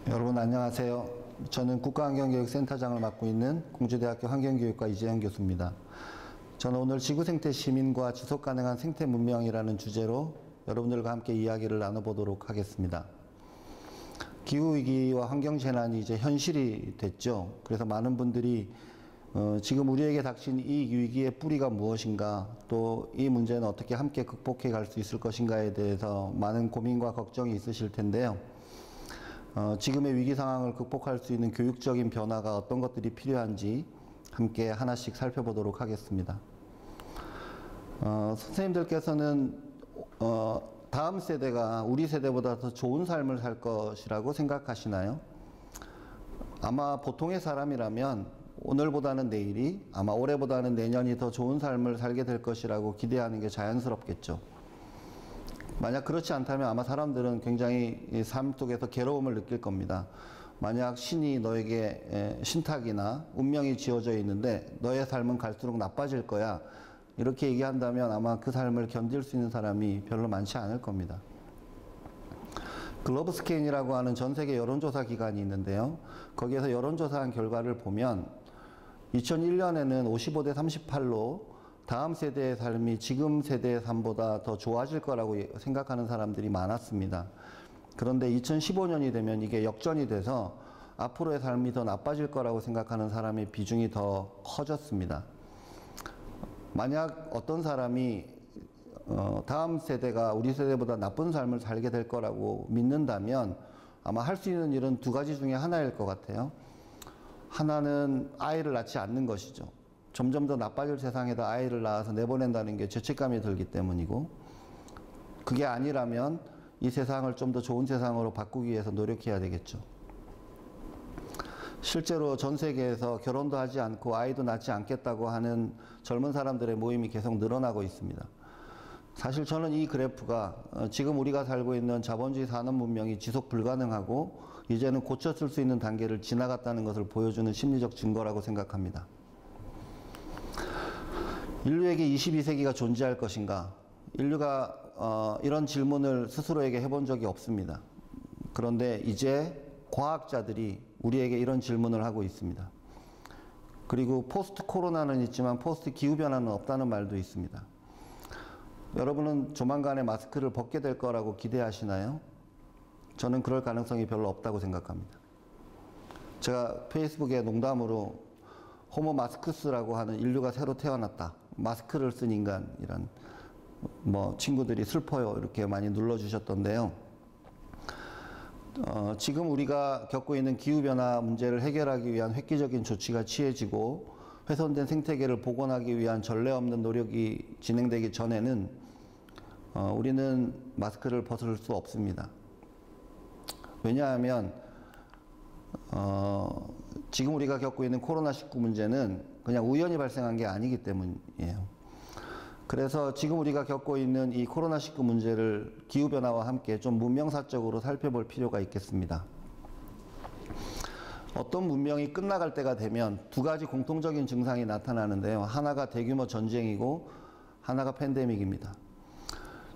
여러분 안녕하세요. 저는 국가환경교육센터장을 맡고 있는 공주대학교 환경교육과 이재현 교수입니다. 저는 오늘 지구생태 시민과 지속가능한 생태문명이라는 주제로 여러분들과 함께 이야기를 나눠보도록 하겠습니다. 기후위기와 환경재난이 이제 현실이 됐죠. 그래서 많은 분들이 지금 우리에게 닥친 이 위기의 뿌리가 무엇인가, 또 이 문제는 어떻게 함께 극복해 갈 수 있을 것인가에 대해서 많은 고민과 걱정이 있으실 텐데요. 지금의 위기 상황을 극복할 수 있는 교육적인 변화가 어떤 것들이 필요한지 함께 하나씩 살펴보도록 하겠습니다. 선생님들께서는 다음 세대가 우리 세대보다 더 좋은 삶을 살 것이라고 생각하시나요? 아마 보통의 사람이라면 오늘보다는 내일이, 아마 올해보다는 내년이 더 좋은 삶을 살게 될 것이라고 기대하는 게 자연스럽겠죠. 만약 그렇지 않다면 아마 사람들은 굉장히 삶 속에서 괴로움을 느낄 겁니다. 만약 신이 너에게 신탁이나 운명이 지어져 있는데 너의 삶은 갈수록 나빠질 거야, 이렇게 얘기한다면 아마 그 삶을 견딜 수 있는 사람이 별로 많지 않을 겁니다. 글로브스케인이라고 하는 전 세계 여론조사 기관이 있는데요. 거기에서 여론조사한 결과를 보면 2001년에는 55대 38로 다음 세대의 삶이 지금 세대의 삶보다 더 좋아질 거라고 생각하는 사람들이 많았습니다. 그런데 2015년이 되면 이게 역전이 돼서 앞으로의 삶이 더 나빠질 거라고 생각하는 사람의 비중이 더 커졌습니다. 만약 어떤 사람이 다음 세대가 우리 세대보다 나쁜 삶을 살게 될 거라고 믿는다면 아마 할 수 있는 일은 두 가지 중에 하나일 것 같아요. 하나는 아이를 낳지 않는 것이죠. 점점 더 나빠질 세상에다 아이를 낳아서 내보낸다는 게 죄책감이 들기 때문이고, 그게 아니라면 이 세상을 좀 더 좋은 세상으로 바꾸기 위해서 노력해야 되겠죠. 실제로 전 세계에서 결혼도 하지 않고 아이도 낳지 않겠다고 하는 젊은 사람들의 모임이 계속 늘어나고 있습니다. 사실 저는 이 그래프가 지금 우리가 살고 있는 자본주의 산업 문명이 지속 불가능하고 이제는 고쳤을 수 있는 단계를 지나갔다는 것을 보여주는 심리적 증거라고 생각합니다. 인류에게 22세기가 존재할 것인가? 인류가 이런 질문을 스스로에게 해본 적이 없습니다. 그런데 이제 과학자들이 우리에게 이런 질문을 하고 있습니다. 그리고 포스트 코로나는 있지만 포스트 기후변화는 없다는 말도 있습니다. 여러분은 조만간에 마스크를 벗게 될 거라고 기대하시나요? 저는 그럴 가능성이 별로 없다고 생각합니다. 제가 페이스북에 농담으로 호모 마스크스라고 하는 인류가 새로 태어났다, 마스크를 쓴 인간이란, 친구들이 슬퍼요 이렇게 많이 눌러주셨던데요. 지금 우리가 겪고 있는 기후변화 문제를 해결하기 위한 획기적인 조치가 취해지고 훼손된 생태계를 복원하기 위한 전례 없는 노력이 진행되기 전에는 우리는 마스크를 벗을 수 없습니다. 왜냐하면 지금 우리가 겪고 있는 코로나19 문제는 그냥 우연히 발생한 게 아니기 때문이에요. 그래서 지금 우리가 겪고 있는 이 코로나19 문제를 기후변화와 함께 좀 문명사적으로 살펴볼 필요가 있겠습니다. 어떤 문명이 끝나갈 때가 되면 두 가지 공통적인 증상이 나타나는데요. 하나가 대규모 전쟁이고 하나가 팬데믹입니다.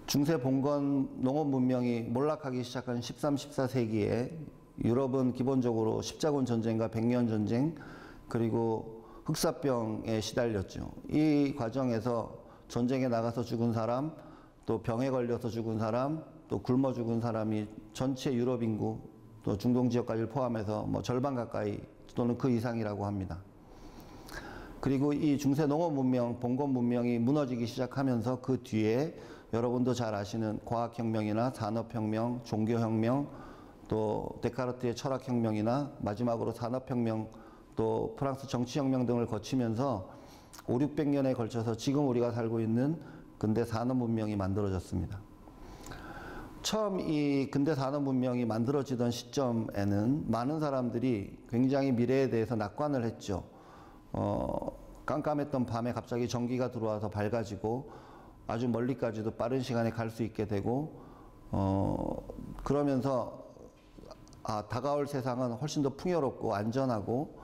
중세 봉건 농업 문명이 몰락하기 시작한 13, 14세기에 유럽은 기본적으로 십자군 전쟁과 백년 전쟁, 그리고 흑사병에 시달렸죠. 이 과정에서 전쟁에 나가서 죽은 사람, 또 병에 걸려서 죽은 사람, 또 굶어 죽은 사람이 전체 유럽 인구, 또 중동 지역까지 포함해서 절반 가까이 또는 그 이상이라고 합니다. 그리고 이 중세 농업 문명, 봉건 문명이 무너지기 시작하면서 그 뒤에 여러분도 잘 아시는 과학혁명이나 산업혁명, 종교혁명, 또 데카르트의 철학혁명이나 마지막으로 산업혁명, 또 프랑스 정치혁명 등을 거치면서 5, 600년에 걸쳐서 지금 우리가 살고 있는 근대 산업문명이 만들어졌습니다. 처음 이 근대 산업문명이 만들어지던 시점에는 많은 사람들이 굉장히 미래에 대해서 낙관을 했죠. 깜깜했던 밤에 갑자기 전기가 들어와서 밝아지고 아주 멀리까지도 빠른 시간에 갈 수 있게 되고, 그러면서 다가올 세상은 훨씬 더 풍요롭고 안전하고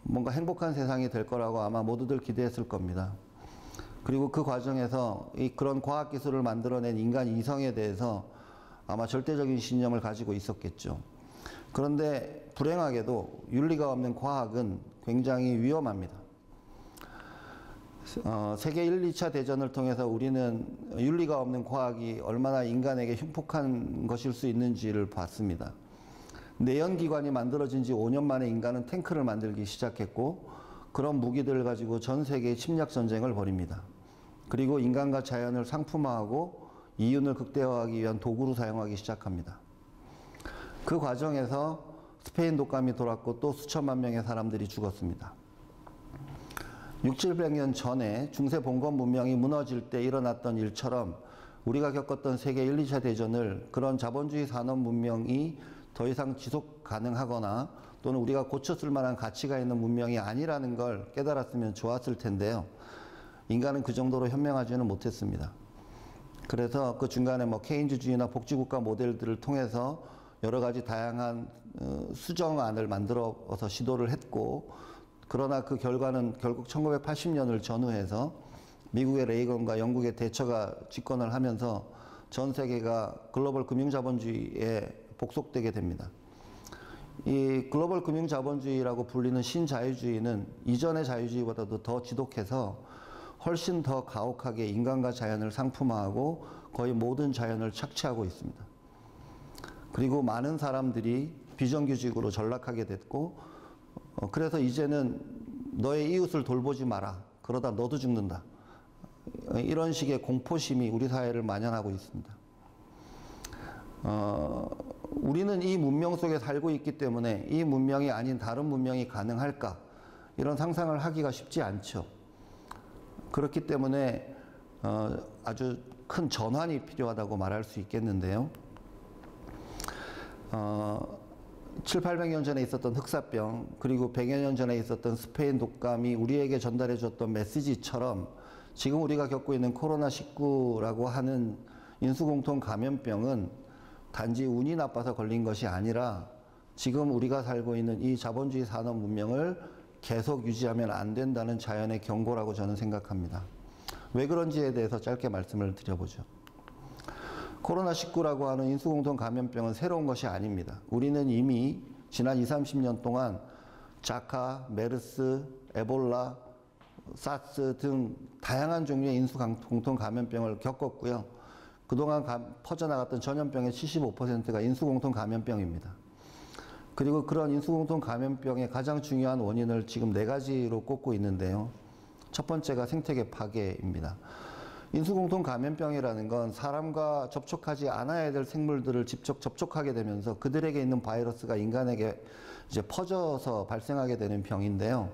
뭔가 행복한 세상이 될 거라고 아마 모두들 기대했을 겁니다. 그리고 그 과정에서 그런 과학기술을 만들어낸 인간 이성에 대해서 아마 절대적인 신념을 가지고 있었겠죠. 그런데 불행하게도 윤리가 없는 과학은 굉장히 위험합니다. 세계 1, 2차 대전을 통해서 우리는 윤리가 없는 과학이 얼마나 인간에게 흉폭한 것일 수 있는지를 봤습니다. 내연기관이 만들어진 지 5년 만에 인간은 탱크를 만들기 시작했고, 그런 무기들을 가지고 전 세계의 침략 전쟁을 벌입니다. 그리고 인간과 자연을 상품화하고 이윤을 극대화하기 위한 도구로 사용하기 시작합니다. 그 과정에서 스페인 독감이 돌았고 또 수천만 명의 사람들이 죽었습니다. 600~700년 전에 중세 봉건 문명이 무너질 때 일어났던 일처럼 우리가 겪었던 세계 1, 2차 대전을 그런 자본주의 산업 문명이 더 이상 지속 가능하거나 또는 우리가 고쳤을 만한 가치가 있는 문명이 아니라는 걸 깨달았으면 좋았을 텐데요. 인간은 그 정도로 현명하지는 못했습니다. 그래서 그 중간에 케인즈주의나 복지국가 모델들을 통해서 여러 가지 다양한 수정안을 만들어서 시도를 했고, 그러나 그 결과는 결국 1980년을 전후해서 미국의 레이건과 영국의 대처가 집권을 하면서 전 세계가 글로벌 금융자본주의에 복속되게 됩니다. 이 글로벌 금융자본주의라고 불리는 신자유주의는 이전의 자유주의보다도 더 지독해서 훨씬 더 가혹하게 인간과 자연을 상품화하고 거의 모든 자연을 착취하고 있습니다. 그리고 많은 사람들이 비정규직으로 전락하게 됐고, 그래서 이제는 너의 이웃을 돌보지 마라. 그러다 너도 죽는다. 이런 식의 공포심이 우리 사회를 만연하고 있습니다. 우리는 이 문명 속에 살고 있기 때문에 이 문명이 아닌 다른 문명이 가능할까? 이런 상상을 하기가 쉽지 않죠. 그렇기 때문에 아주 큰 전환이 필요하다고 말할 수 있겠는데요. 700~800년 전에 있었던 흑사병, 그리고 100여 년 전에 있었던 스페인 독감이 우리에게 전달해 줬던 메시지처럼 지금 우리가 겪고 있는 코로나19라고 하는 인수공통 감염병은 단지 운이 나빠서 걸린 것이 아니라 지금 우리가 살고 있는 이 자본주의 산업 문명을 계속 유지하면 안 된다는 자연의 경고라고 저는 생각합니다. 왜 그런지에 대해서 짧게 말씀을 드려보죠. 코로나19라고 하는 인수공통 감염병은 새로운 것이 아닙니다. 우리는 이미 지난 20~30년 동안 자카, 메르스, 에볼라, 사스 등 다양한 종류의 인수공통 감염병을 겪었고요. 그동안 퍼져나갔던 전염병의 75%가 인수공통 감염병입니다. 그리고 그런 인수공통 감염병의 가장 중요한 원인을 지금 4가지로 꼽고 있는데요. 첫 번째가 생태계 파괴입니다. 인수공통 감염병이라는 건 사람과 접촉하지 않아야 될 생물들을 직접 접촉하게 되면서 그들에게 있는 바이러스가 인간에게 이제 퍼져서 발생하게 되는 병인데요.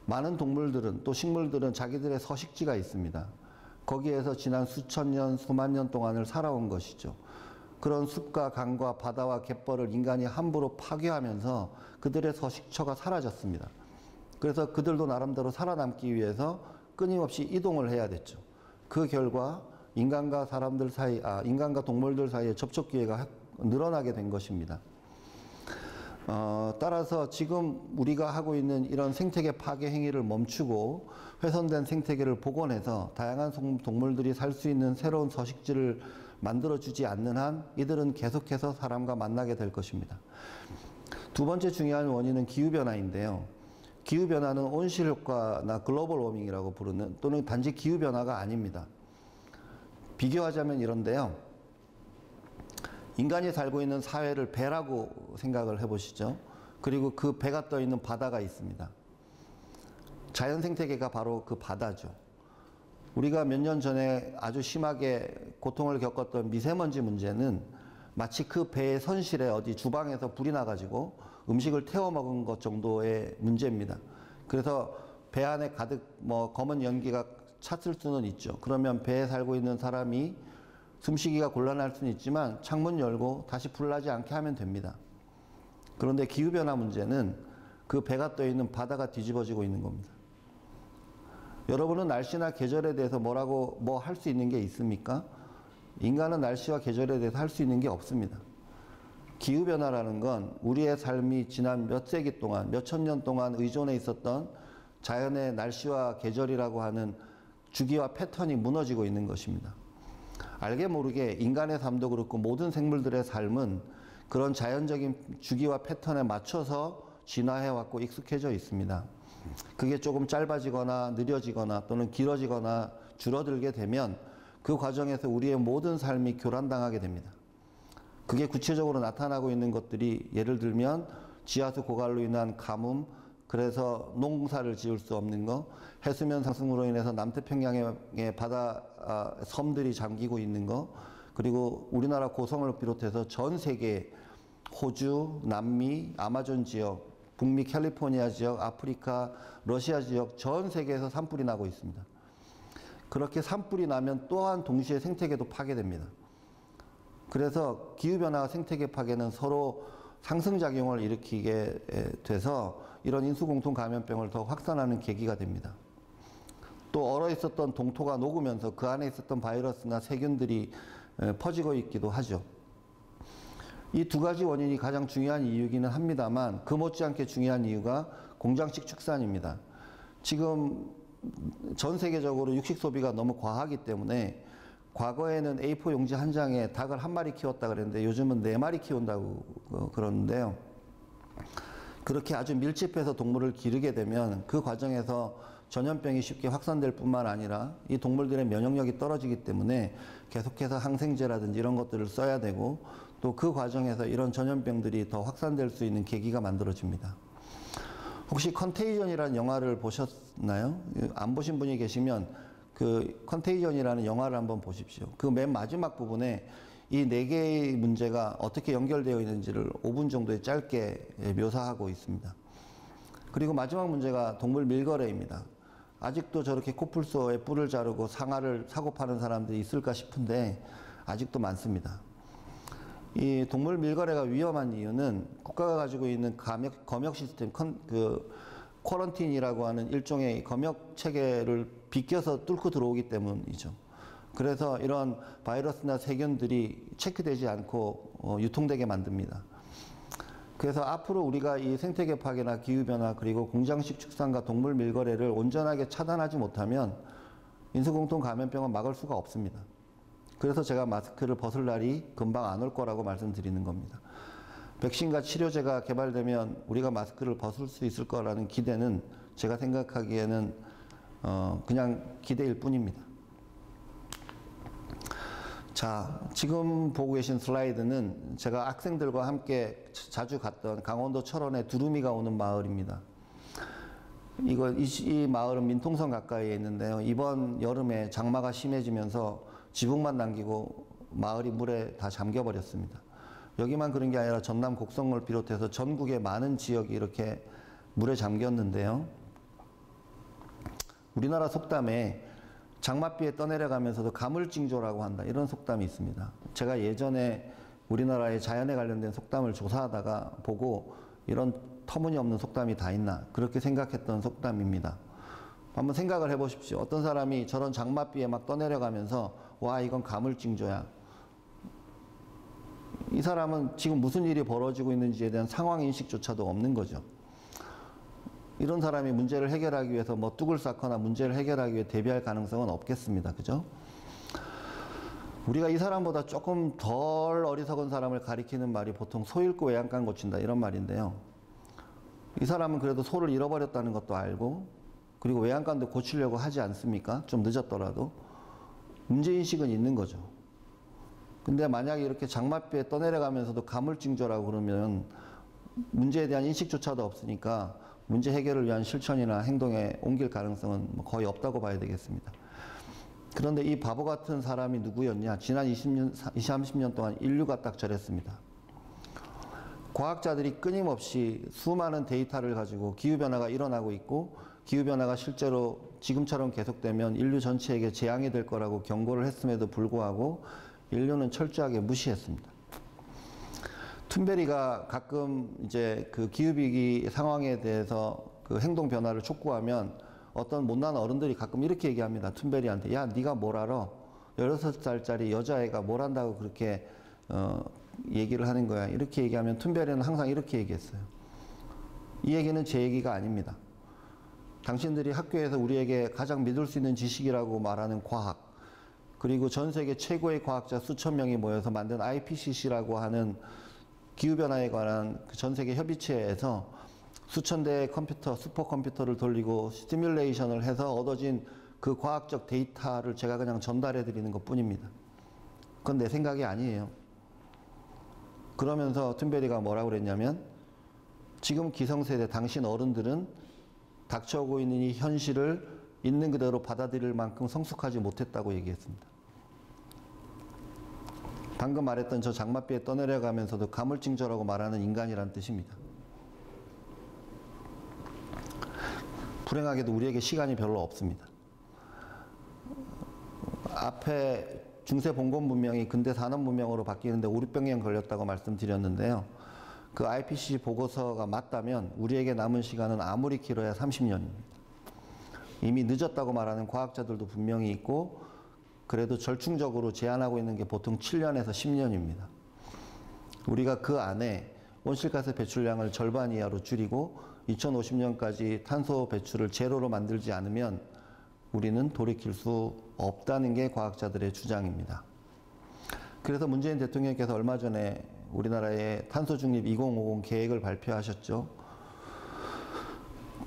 많은 동물들은 또 식물들은 자기들의 서식지가 있습니다. 거기에서 지난 수천 년, 수만 년 동안을 살아온 것이죠. 그런 숲과 강과 바다와 갯벌을 인간이 함부로 파괴하면서 그들의 서식처가 사라졌습니다. 그래서 그들도 나름대로 살아남기 위해서 끊임없이 이동을 해야 됐죠. 그 결과 인간과 인간과 동물들 사이의 접촉 기회가 늘어나게 된 것입니다. 따라서 지금 우리가 하고 있는 이런 생태계 파괴 행위를 멈추고 훼손된 생태계를 복원해서 다양한 동물들이 살 수 있는 새로운 서식지를 만들어주지 않는 한 이들은 계속해서 사람과 만나게 될 것입니다. 두 번째 중요한 원인은 기후변화인데요. 기후변화는 온실효과나 글로벌 워밍이라고 부르는, 또는 단지 기후변화가 아닙니다. 비교하자면 이런데요. 인간이 살고 있는 사회를 배라고 생각을 해보시죠. 그리고 그 배가 떠 있는 바다가 있습니다. 자연 생태계가 바로 그 바다죠. 우리가 몇 년 전에 아주 심하게 고통을 겪었던 미세먼지 문제는 마치 그 배의 선실에 어디 주방에서 불이 나가지고 음식을 태워 먹은 것 정도의 문제입니다. 그래서 배 안에 가득 검은 연기가 찼을 수는 있죠. 그러면 배에 살고 있는 사람이 숨쉬기가 곤란할 수는 있지만 창문 열고 다시 불 나지 않게 하면 됩니다. 그런데 기후변화 문제는 그 배가 떠 있는 바다가 뒤집어지고 있는 겁니다. 여러분은 날씨나 계절에 대해서 뭐 할 수 있는 게 있습니까? 인간은 날씨와 계절에 대해서 할 수 있는 게 없습니다. 기후변화라는 건 우리의 삶이 지난 몇 세기 동안, 몇 천 년 동안 의존해 있었던 자연의 날씨와 계절이라고 하는 주기와 패턴이 무너지고 있는 것입니다. 알게 모르게 인간의 삶도 그렇고 모든 생물들의 삶은 그런 자연적인 주기와 패턴에 맞춰서 진화해왔고 익숙해져 있습니다. 그게 조금 짧아지거나 느려지거나 또는 길어지거나 줄어들게 되면 그 과정에서 우리의 모든 삶이 교란당하게 됩니다. 그게 구체적으로 나타나고 있는 것들이 예를 들면 지하수 고갈로 인한 가뭄, 그래서 농사를 지을 수 없는 거, 해수면 상승으로 인해서 남태평양의 바다 섬들이 잠기고 있는 거, 그리고 우리나라 고성을 비롯해서 전 세계 호주, 남미, 아마존 지역, 북미 캘리포니아 지역, 아프리카, 러시아 지역 전 세계에서 산불이 나고 있습니다. 그렇게 산불이 나면 또한 동시에 생태계도 파괴됩니다. 그래서 기후변화와 생태계 파괴는 서로 상승작용을 일으키게 돼서 이런 인수공통 감염병을 더 확산하는 계기가 됩니다. 또 얼어 있었던 동토가 녹으면서 그 안에 있었던 바이러스나 세균들이 퍼지고 있기도 하죠. 이 두 가지 원인이 가장 중요한 이유이기는 합니다만 그 못지않게 중요한 이유가 공장식 축산입니다. 지금 전 세계적으로 육식 소비가 너무 과하기 때문에 과거에는 A4 용지 한 장에 닭을 한 마리 키웠다 그랬는데 요즘은 4마리 키운다고 그러는데요. 그렇게 아주 밀집해서 동물을 기르게 되면 그 과정에서 전염병이 쉽게 확산될 뿐만 아니라 이 동물들의 면역력이 떨어지기 때문에 계속해서 항생제라든지 이런 것들을 써야 되고 또 그 과정에서 이런 전염병들이 더 확산될 수 있는 계기가 만들어집니다. 혹시 컨테이전이라는 영화를 보셨나요? 안 보신 분이 계시면 그 컨테이전이라는 영화를 한번 보십시오. 그 맨 마지막 부분에 이 4개의 문제가 어떻게 연결되어 있는지를 5분 정도에 짧게 묘사하고 있습니다. 그리고 마지막 문제가 동물 밀거래입니다. 아직도 저렇게 코뿔소에 뿔을 자르고 상아를 사고 파는 사람들이 있을까 싶은데 아직도 많습니다. 이 동물 밀거래가 위험한 이유는 국가가 가지고 있는 검역 시스템, 쿼런틴이라고 하는 일종의 검역 체계를 비껴서 뚫고 들어오기 때문이죠. 그래서 이런 바이러스나 세균들이 체크되지 않고 유통되게 만듭니다. 그래서 앞으로 우리가 이 생태계 파괴나 기후변화 그리고 공장식 축산과 동물 밀거래를 온전하게 차단하지 못하면 인수공통 감염병은 막을 수가 없습니다. 그래서 제가 마스크를 벗을 날이 금방 안 올 거라고 말씀드리는 겁니다. 백신과 치료제가 개발되면 우리가 마스크를 벗을 수 있을 거라는 기대는 제가 생각하기에는 그냥 기대일 뿐입니다. 자, 지금 보고 계신 슬라이드는 제가 학생들과 함께 자주 갔던 강원도 철원의 두루미가 오는 마을입니다. 이 마을은 민통선 가까이에 있는데요. 이번 여름에 장마가 심해지면서 지붕만 남기고 마을이 물에 다 잠겨버렸습니다. 여기만 그런 게 아니라 전남 곡성을 비롯해서 전국의 많은 지역이 이렇게 물에 잠겼는데요. 우리나라 속담에 장맛비에 떠내려가면서도 가물징조라고 한다, 이런 속담이 있습니다. 제가 예전에 우리나라의 자연에 관련된 속담을 조사하다가 보고 이런 터무니없는 속담이 다 있나 그렇게 생각했던 속담입니다. 한번 생각을 해보십시오. 어떤 사람이 저런 장맛비에 막 떠내려가면서 와, 이건 가물징조야. 이 사람은 지금 무슨 일이 벌어지고 있는지에 대한 상황인식조차도 없는 거죠. 이런 사람이 문제를 해결하기 위해서 뭐 뚝을 쌓거나 문제를 해결하기 위해 대비할 가능성은 없겠습니다. 그죠? 우리가 이 사람보다 조금 덜 어리석은 사람을 가리키는 말이 보통 소 잃고 외양간 고친다, 이런 말인데요. 이 사람은 그래도 소를 잃어버렸다는 것도 알고 그리고 외양간도 고치려고 하지 않습니까? 좀 늦었더라도. 문제인식은 있는 거죠. 근데 만약에 이렇게 장맛비에 떠내려가면서도 가물징조라고 그러면 문제에 대한 인식조차도 없으니까 문제 해결을 위한 실천이나 행동에 옮길 가능성은 거의 없다고 봐야 되겠습니다. 그런데 이 바보 같은 사람이 누구였냐? 지난 20년, 30년 동안 인류가 딱 저랬습니다. 과학자들이 끊임없이 수많은 데이터를 가지고 기후변화가 일어나고 있고 기후변화가 실제로 지금처럼 계속되면 인류 전체에게 재앙이 될 거라고 경고를 했음에도 불구하고 인류는 철저하게 무시했습니다. 툰베리가 가끔 이제 그 기후위기 상황에 대해서 그 행동 변화를 촉구하면 어떤 못난 어른들이 가끔 이렇게 얘기합니다. 툰베리한테, 야, 네가 뭘 알아? 16살짜리 여자애가 뭘 안다고 그렇게 얘기를 하는 거야. 이렇게 얘기하면 툰베리는 항상 이렇게 얘기했어요. 이 얘기는 제 얘기가 아닙니다. 당신들이 학교에서 우리에게 가장 믿을 수 있는 지식이라고 말하는 과학, 그리고 전 세계 최고의 과학자 수천 명이 모여서 만든 IPCC라고 하는 기후변화에 관한 그 전 세계 협의체에서 수천 대의 컴퓨터, 슈퍼컴퓨터를 돌리고 시뮬레이션을 해서 얻어진 그 과학적 데이터를 제가 그냥 전달해 드리는 것 뿐입니다. 그건 내 생각이 아니에요. 그러면서 툰베리가 뭐라고 그랬냐면, 지금 기성세대, 당신 어른들은 닥쳐오고 있는 이 현실을 있는 그대로 받아들일 만큼 성숙하지 못했다고 얘기했습니다. 방금 말했던 저 장맛비에 떠내려가면서도 가물징조라고 말하는 인간이란 뜻입니다. 불행하게도 우리에게 시간이 별로 없습니다. 앞에 중세 봉건 문명이 근대 산업 문명으로 바뀌는데 5, 600년 걸렸다고 말씀드렸는데요. 그 IPCC 보고서가 맞다면 우리에게 남은 시간은 아무리 길어야 30년입니다. 이미 늦었다고 말하는 과학자들도 분명히 있고, 그래도 절충적으로 제한하고 있는 게 보통 7년에서 10년입니다. 우리가 그 안에 온실가스 배출량을 절반 이하로 줄이고 2050년까지 탄소 배출을 제로로 만들지 않으면 우리는 돌이킬 수 없다는 게 과학자들의 주장입니다. 그래서 문재인 대통령께서 얼마 전에 우리나라의 탄소 중립 2050 계획을 발표하셨죠.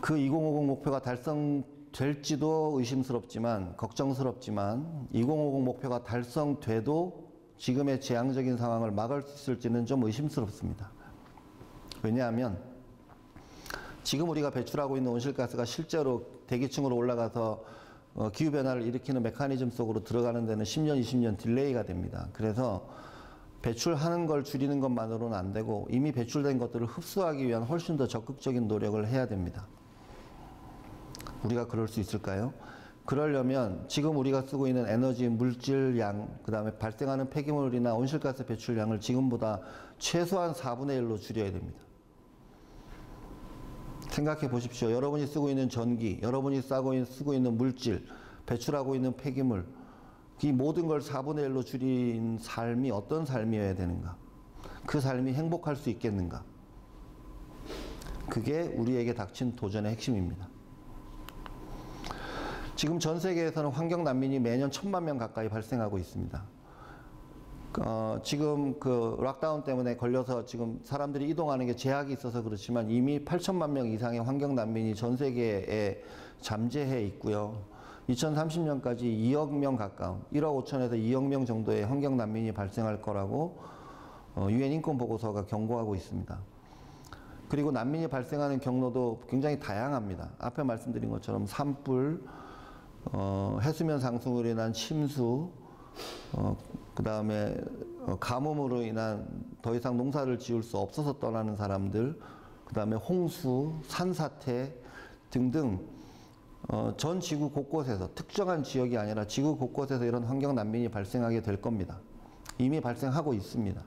그 2050 목표가 달성될지도 의심스럽지만, 걱정스럽지만 2050 목표가 달성돼도 지금의 재앙적인 상황을 막을 수 있을지는 좀 의심스럽습니다. 왜냐하면 지금 우리가 배출하고 있는 온실가스가 실제로 대기층으로 올라가서 기후변화를 일으키는 메커니즘 속으로 들어가는 데는 10년, 20년 딜레이가 됩니다. 그래서 배출하는 걸 줄이는 것만으로는 안 되고 이미 배출된 것들을 흡수하기 위한 훨씬 더 적극적인 노력을 해야 됩니다. 우리가 그럴 수 있을까요? 그러려면 지금 우리가 쓰고 있는 에너지, 물질량, 그 다음에 발생하는 폐기물이나 온실가스 배출량을 지금보다 최소한 4분의 1로 줄여야 됩니다. 생각해 보십시오. 여러분이 쓰고 있는 전기, 여러분이 쓰고 있는 물질, 배출하고 있는 폐기물, 이 모든 걸 4분의 1로 줄인 삶이 어떤 삶이어야 되는가? 그 삶이 행복할 수 있겠는가? 그게 우리에게 닥친 도전의 핵심입니다. 지금 전 세계에서는 환경 난민이 매년 1000만 명 가까이 발생하고 있습니다. 지금 그 락다운 때문에 걸려서 지금 사람들이 이동하는 게 제약이 있어서 그렇지만 이미 8천만 명 이상의 환경 난민이 전 세계에 잠재해 있고요. 2030년까지 2억 명 가까운 1억 5천에서 2억 명 정도의 환경 난민이 발생할 거라고 유엔 인권 보고서가 경고하고 있습니다. 그리고 난민이 발생하는 경로도 굉장히 다양합니다. 앞에 말씀드린 것처럼 산불, 해수면 상승으로 인한 침수, 그 다음에 가뭄으로 인한 더 이상 농사를 지을 수 없어서 떠나는 사람들, 그 다음에 홍수, 산사태 등등 전 지구 곳곳에서, 특정한 지역이 아니라 지구 곳곳에서 이런 환경 난민이 발생하게 될 겁니다. 이미 발생하고 있습니다.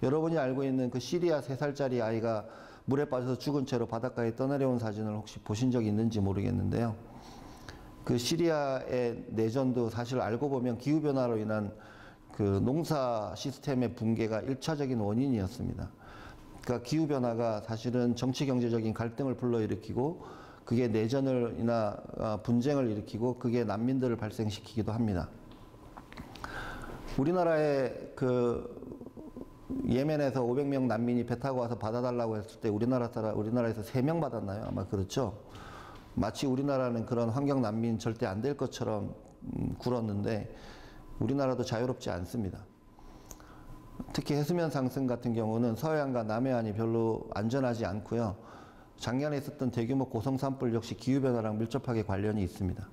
여러분이 알고 있는 그 시리아 3살짜리 아이가 물에 빠져서 죽은 채로 바닷가에 떠내려온 사진을 혹시 보신 적이 있는지 모르겠는데요. 그 시리아의 내전도 사실 알고 보면 기후변화로 인한 그 농사 시스템의 붕괴가 1차적인 원인이었습니다. 그러니까 기후변화가 사실은 정치 경제적인 갈등을 불러일으키고 그게 내전을이나 분쟁을 일으키고 그게 난민들을 발생시키기도 합니다. 우리나라에 그 예멘에서 500명 난민이 배 타고 와서 받아달라고 했을 때 우리나라에서 3명 받았나요? 아마 그렇죠. 마치 우리나라는 그런 환경 난민 절대 안 될 것처럼 굴었는데 우리나라도 자유롭지 않습니다. 특히 해수면 상승 같은 경우는 서해안과 남해안이 별로 안전하지 않고요. 작년에 있었던 대규모 고성 산불 역시 기후변화랑 밀접하게 관련이 있습니다.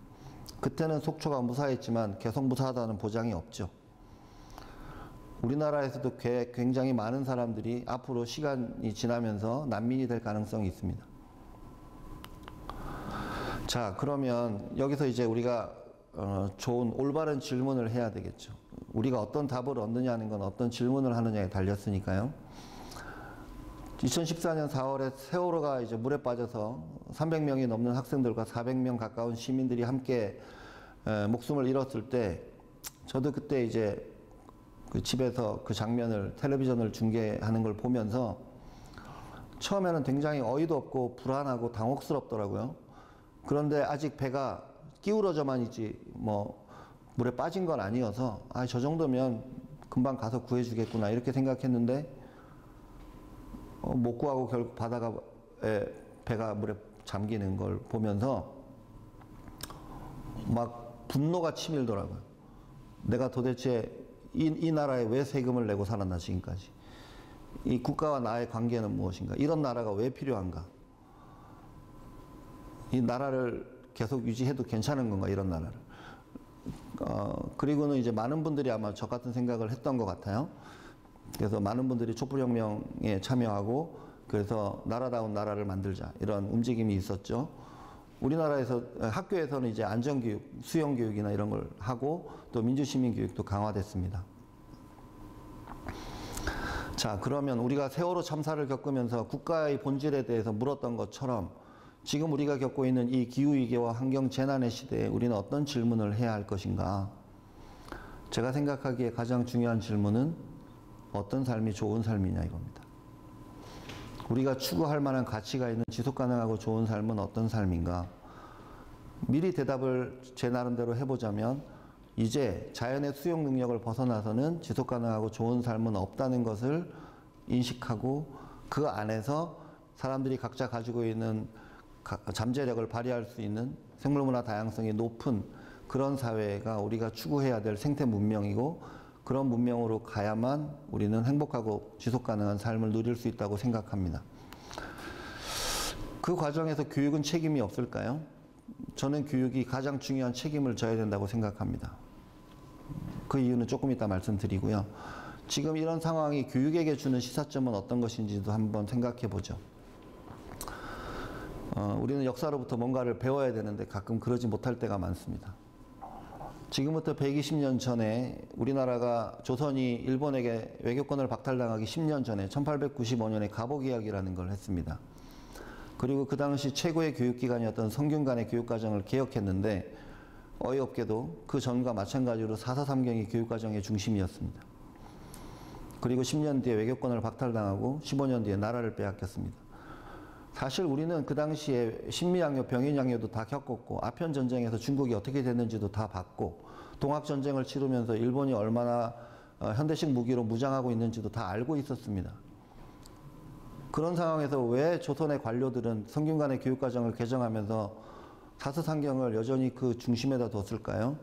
그때는 속초가 무사했지만 계속 무사하다는 보장이 없죠. 우리나라에서도 굉장히 많은 사람들이 앞으로 시간이 지나면서 난민이 될 가능성이 있습니다. 자, 그러면 여기서 이제 우리가 좋은 올바른 질문을 해야 되겠죠. 우리가 어떤 답을 얻느냐는 건 어떤 질문을 하느냐에 달렸으니까요. 2014년 4월에 세월호가 이제 물에 빠져서 300명이 넘는 학생들과 400명 가까운 시민들이 함께 목숨을 잃었을 때 저도 그때 이제 그 집에서 그 장면을 텔레비전을 중계하는 걸 보면서 처음에는 굉장히 어이도 없고 불안하고 당혹스럽더라고요. 그런데 아직 배가 기울어져만 있지 뭐 물에 빠진 건 아니어서 저 정도면 금방 가서 구해주겠구나 이렇게 생각했는데 못 구하고 결국 바다에 배가 물에 잠기는 걸 보면서 막 분노가 치밀더라고요. 내가 도대체 이 나라에 왜 세금을 내고 살았나 지금까지. 이 국가와 나의 관계는 무엇인가. 이런 나라가 왜 필요한가. 이 나라를 계속 유지해도 괜찮은 건가 이런 나라를. 그리고는 이제 많은 분들이 아마 저 같은 생각을 했던 것 같아요. 그래서 많은 분들이 촛불혁명에 참여하고 그래서 나라다운 나라를 만들자 이런 움직임이 있었죠. 우리나라에서 학교에서는 이제 안전교육, 수영교육이나 이런 걸 하고 또 민주시민교육도 강화됐습니다. 자, 그러면 우리가 세월호 참사를 겪으면서 국가의 본질에 대해서 물었던 것처럼 지금 우리가 겪고 있는 이 기후위기와 환경재난의 시대에 우리는 어떤 질문을 해야 할 것인가. 제가 생각하기에 가장 중요한 질문은 어떤 삶이 좋은 삶이냐 이겁니다. 우리가 추구할 만한 가치가 있는 지속가능하고 좋은 삶은 어떤 삶인가. 미리 대답을 제 나름대로 해보자면 이제 자연의 수용 능력을 벗어나서는 지속가능하고 좋은 삶은 없다는 것을 인식하고 그 안에서 사람들이 각자 가지고 있는 잠재력을 발휘할 수 있는 생물문화 다양성이 높은 그런 사회가 우리가 추구해야 될 생태 문명이고 그런 문명으로 가야만 우리는 행복하고 지속가능한 삶을 누릴 수 있다고 생각합니다. 그 과정에서 교육은 책임이 없을까요? 저는 교육이 가장 중요한 책임을 져야 된다고 생각합니다. 그 이유는 조금 이따 말씀드리고요. 지금 이런 상황이 교육에게 주는 시사점은 어떤 것인지도 한번 생각해 보죠. 우리는 역사로부터 뭔가를 배워야 되는데 가끔 그러지 못할 때가 많습니다. 지금부터 120년 전에 우리나라가 조선이 일본에게 외교권을 박탈당하기 10년 전에 1895년에 갑오개혁이라는 걸 했습니다. 그리고 그 당시 최고의 교육기관이었던 성균관의 교육과정을 개혁했는데 어이없게도 그 전과 마찬가지로 4.4.3경이 교육과정의 중심이었습니다. 그리고 10년 뒤에 외교권을 박탈당하고 15년 뒤에 나라를 빼앗겼습니다. 사실 우리는 그 당시에 신미양요, 병인양요도 다 겪었고 아편전쟁에서 중국이 어떻게 됐는지도 다 봤고 동학전쟁을 치르면서 일본이 얼마나 현대식 무기로 무장하고 있는지도 다 알고 있었습니다. 그런 상황에서 왜 조선의 관료들은 성균관의 교육과정을 개정하면서 4.4.3경을 여전히 그 중심에다 뒀을까요?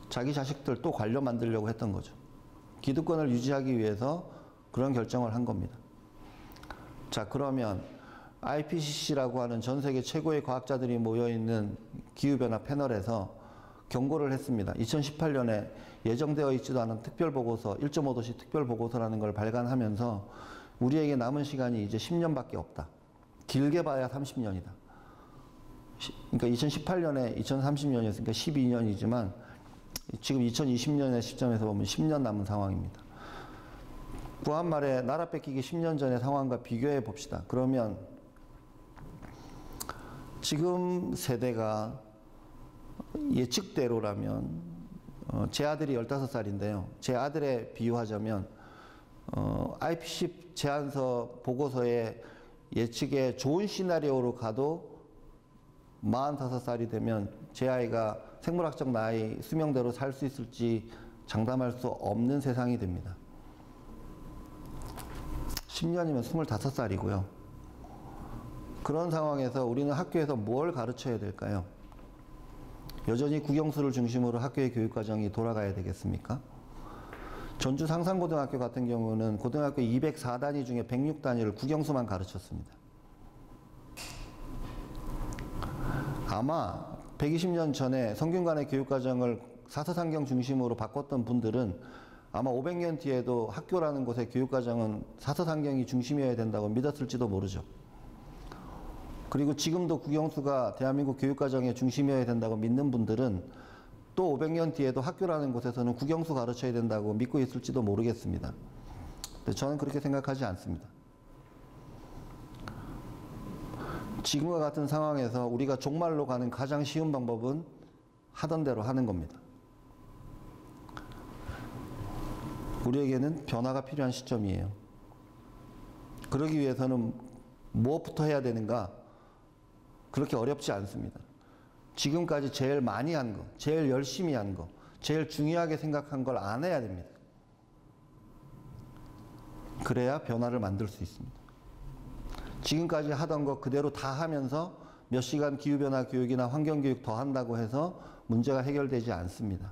자기 자식들 또 관료 만들려고 했던 거죠. 기득권을 유지하기 위해서 그런 결정을 한 겁니다. 자, 그러면 IPCC라고 하는 전 세계 최고의 과학자들이 모여있는 기후변화 패널에서 경고를 했습니다. 2018년에 예정되어 있지도 않은 특별보고서, 1.5도시 특별보고서라는 걸 발간하면서 우리에게 남은 시간이 이제 10년밖에 없다. 길게 봐야 30년이다. 그러니까 2018년에 2030년이었으니까 12년이지만 지금 2020년의 시점에서 보면 10년 남은 상황입니다. 구한 말에 나라 뺏기기 10년 전의 상황과 비교해 봅시다. 그러면 지금 세대가 예측대로라면 제 아들이 15살인데요. 제 아들에 비유하자면 IPCC 제안서 보고서의 예측에 좋은 시나리오로 가도 45살이 되면 제 아이가 생물학적 나이 수명대로 살 수 있을지 장담할 수 없는 세상이 됩니다. 10년이면 25살이고요. 그런 상황에서 우리는 학교에서 뭘 가르쳐야 될까요? 여전히 국영수를 중심으로 학교의 교육과정이 돌아가야 되겠습니까? 전주 상산고등학교 같은 경우는 고등학교 204단위 중에 106단위를 국영수만 가르쳤습니다. 아마 120년 전에 성균관의 교육과정을 4.4.3경 중심으로 바꿨던 분들은 아마 500년 뒤에도 학교라는 곳의 교육과정은 4.4.3경이 중심이어야 된다고 믿었을지도 모르죠. 그리고 지금도 국영수가 대한민국 교육과정의 중심이어야 된다고 믿는 분들은 또 500년 뒤에도 학교라는 곳에서는 국영수 가르쳐야 된다고 믿고 있을지도 모르겠습니다. 근데 저는 그렇게 생각하지 않습니다. 지금과 같은 상황에서 우리가 종말로 가는 가장 쉬운 방법은 하던 대로 하는 겁니다. 우리에게는 변화가 필요한 시점이에요. 그러기 위해서는 무엇부터 해야 되는가? 그렇게 어렵지 않습니다. 지금까지 제일 많이 한 거, 제일 열심히 한 거, 제일 중요하게 생각한 걸 안 해야 됩니다. 그래야 변화를 만들 수 있습니다. 지금까지 하던 거 그대로 다 하면서 몇 시간 기후변화 교육이나 환경교육 더 한다고 해서 문제가 해결되지 않습니다.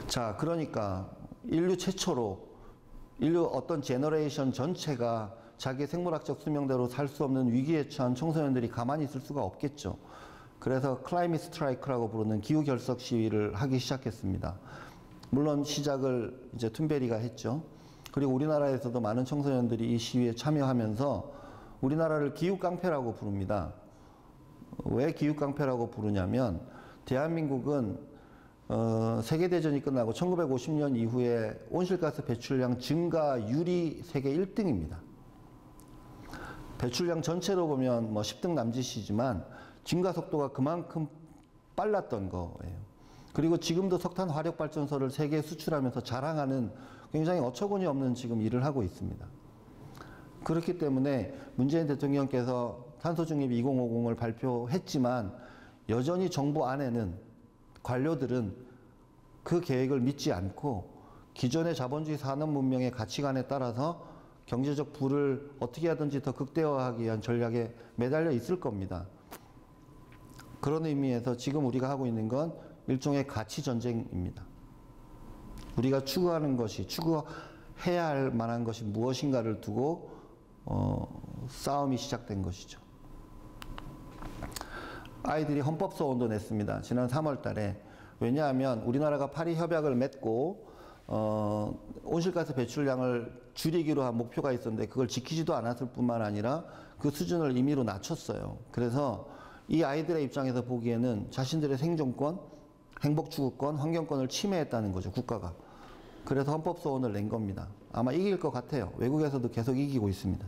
자, 그러니까 인류 최초로 인류 어떤 제너레이션 전체가 자기 생물학적 수명대로 살 수 없는 위기에 처한 청소년들이 가만히 있을 수가 없겠죠. 그래서 클라이밋 스트라이크라고 부르는 기후 결석 시위를 하기 시작했습니다. 물론 시작을 이제 툰베리가 했죠. 그리고 우리나라에서도 많은 청소년들이 이 시위에 참여하면서 우리나라를 기후 깡패라고 부릅니다. 왜 기후 깡패라고 부르냐면 대한민국은 세계대전이 끝나고 1950년 이후에 온실가스 배출량 증가율이 세계 1등입니다. 배출량 전체로 보면 뭐 10등 남짓이지만 증가 속도가 그만큼 빨랐던 거예요. 그리고 지금도 석탄 화력 발전소를 세계에 수출하면서 자랑하는 굉장히 어처구니 없는 지금 일을 하고 있습니다. 그렇기 때문에 문재인 대통령께서 탄소중립 2050을 발표했지만 여전히 정부 안에는 관료들은 그 계획을 믿지 않고 기존의 자본주의 산업 문명의 가치관에 따라서 경제적 부를 어떻게 하든지 더 극대화하기 위한 전략에 매달려 있을 겁니다. 그런 의미에서 지금 우리가 하고 있는 건 일종의 가치 전쟁입니다. 우리가 추구하는 것이, 추구해야 할 만한 것이 무엇인가를 두고 싸움이 시작된 것이죠. 아이들이 헌법소원도 냈습니다. 지난 3월 달에. 왜냐하면 우리나라가 파리 협약을 맺고 온실가스 배출량을 줄이기로 한 목표가 있었는데 그걸 지키지도 않았을 뿐만 아니라 그 수준을 임의로 낮췄어요. 그래서 이 아이들의 입장에서 보기에는 자신들의 생존권, 행복추구권, 환경권을 침해했다는 거죠, 국가가. 그래서 헌법소원을 낸 겁니다. 아마 이길 것 같아요. 외국에서도 계속 이기고 있습니다.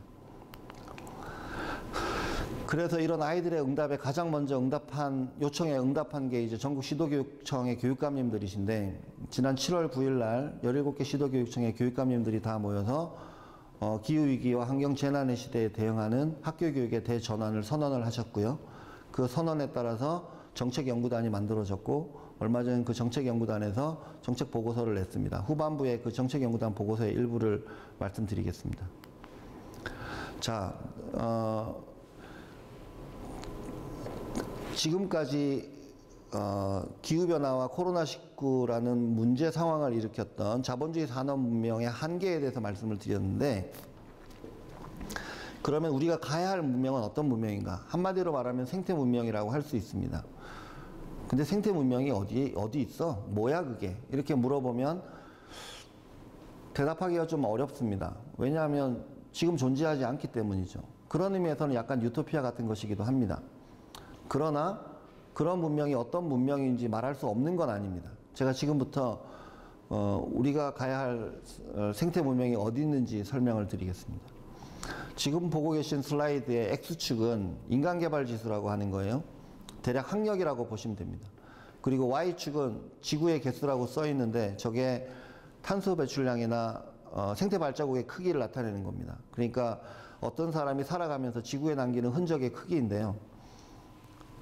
그래서 이런 아이들의 응답에 가장 먼저 요청에 응답한 게 이제 전국 시도교육청의 교육감님들이신데, 지난 7월 9일 날 17개 시도교육청의 교육감님들이 다 모여서 기후위기와 환경재난의 시대에 대응하는 학교교육의 대전환을 선언을 하셨고요. 그 선언에 따라서 정책연구단이 만들어졌고, 얼마 전 그 정책연구단에서 정책보고서를 냈습니다. 후반부에 그 정책연구단 보고서의 일부를 말씀드리겠습니다. 자, 지금까지 기후변화와 코로나19라는 문제 상황을 일으켰던 자본주의 산업 문명의 한계에 대해서 말씀을 드렸는데, 그러면 우리가 가야 할 문명은 어떤 문명인가? 한마디로 말하면 생태 문명이라고 할 수 있습니다. 근데 생태 문명이 어디 있어? 뭐야 그게? 이렇게 물어보면 대답하기가 좀 어렵습니다. 왜냐하면 지금 존재하지 않기 때문이죠. 그런 의미에서는 약간 유토피아 같은 것이기도 합니다. 그러나 그런 문명이 어떤 문명인지 말할 수 없는 건 아닙니다. 제가 지금부터 우리가 가야 할 생태 문명이 어디 있는지 설명을 드리겠습니다. 지금 보고 계신 슬라이드의 X축은 인간개발지수라고 하는 거예요. 대략 학력이라고 보시면 됩니다. 그리고 Y축은 지구의 개수라고 써 있는데 저게 탄소 배출량이나 생태 발자국의 크기를 나타내는 겁니다. 그러니까 어떤 사람이 살아가면서 지구에 남기는 흔적의 크기인데요.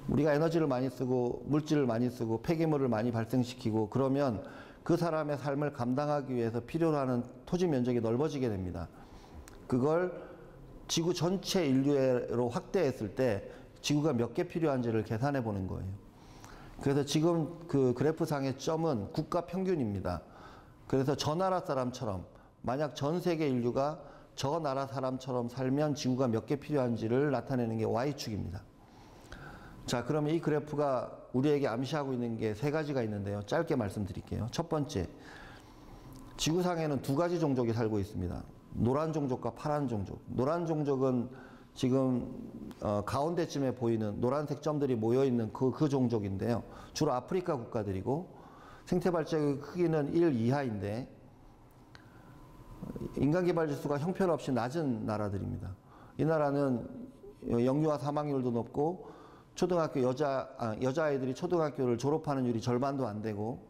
우리가 에너지를 많이 쓰고 물질을 많이 쓰고 폐기물을 많이 발생시키고 그러면 그 사람의 삶을 감당하기 위해서 필요로 하는 토지 면적이 넓어지게 됩니다. 그걸 지구 전체 인류로 확대했을 때 지구가 몇 개 필요한지를 계산해 보는 거예요. 그래서 지금 그 그래프상의 점은 국가 평균입니다. 그래서 저 나라 사람처럼, 만약 전 세계 인류가 저 나라 사람처럼 살면 지구가 몇 개 필요한지를 나타내는 게 Y축입니다. 자, 그러면 이 그래프가 우리에게 암시하고 있는 게 세 가지가 있는데요. 짧게 말씀드릴게요. 첫 번째, 지구상에는 두 가지 종족이 살고 있습니다. 노란 종족과 파란 종족. 노란 종족은 지금 가운데쯤에 보이는 노란색 점들이 모여있는 그 종족인데요. 주로 아프리카 국가들이고 생태 발자국의 크기는 1 이하인데 인간개발지수가 형편없이 낮은 나라들입니다. 이 나라는 영유아 사망률도 높고 초등학교 여자아이들이 초등학교를 졸업하는 율이 절반도 안 되고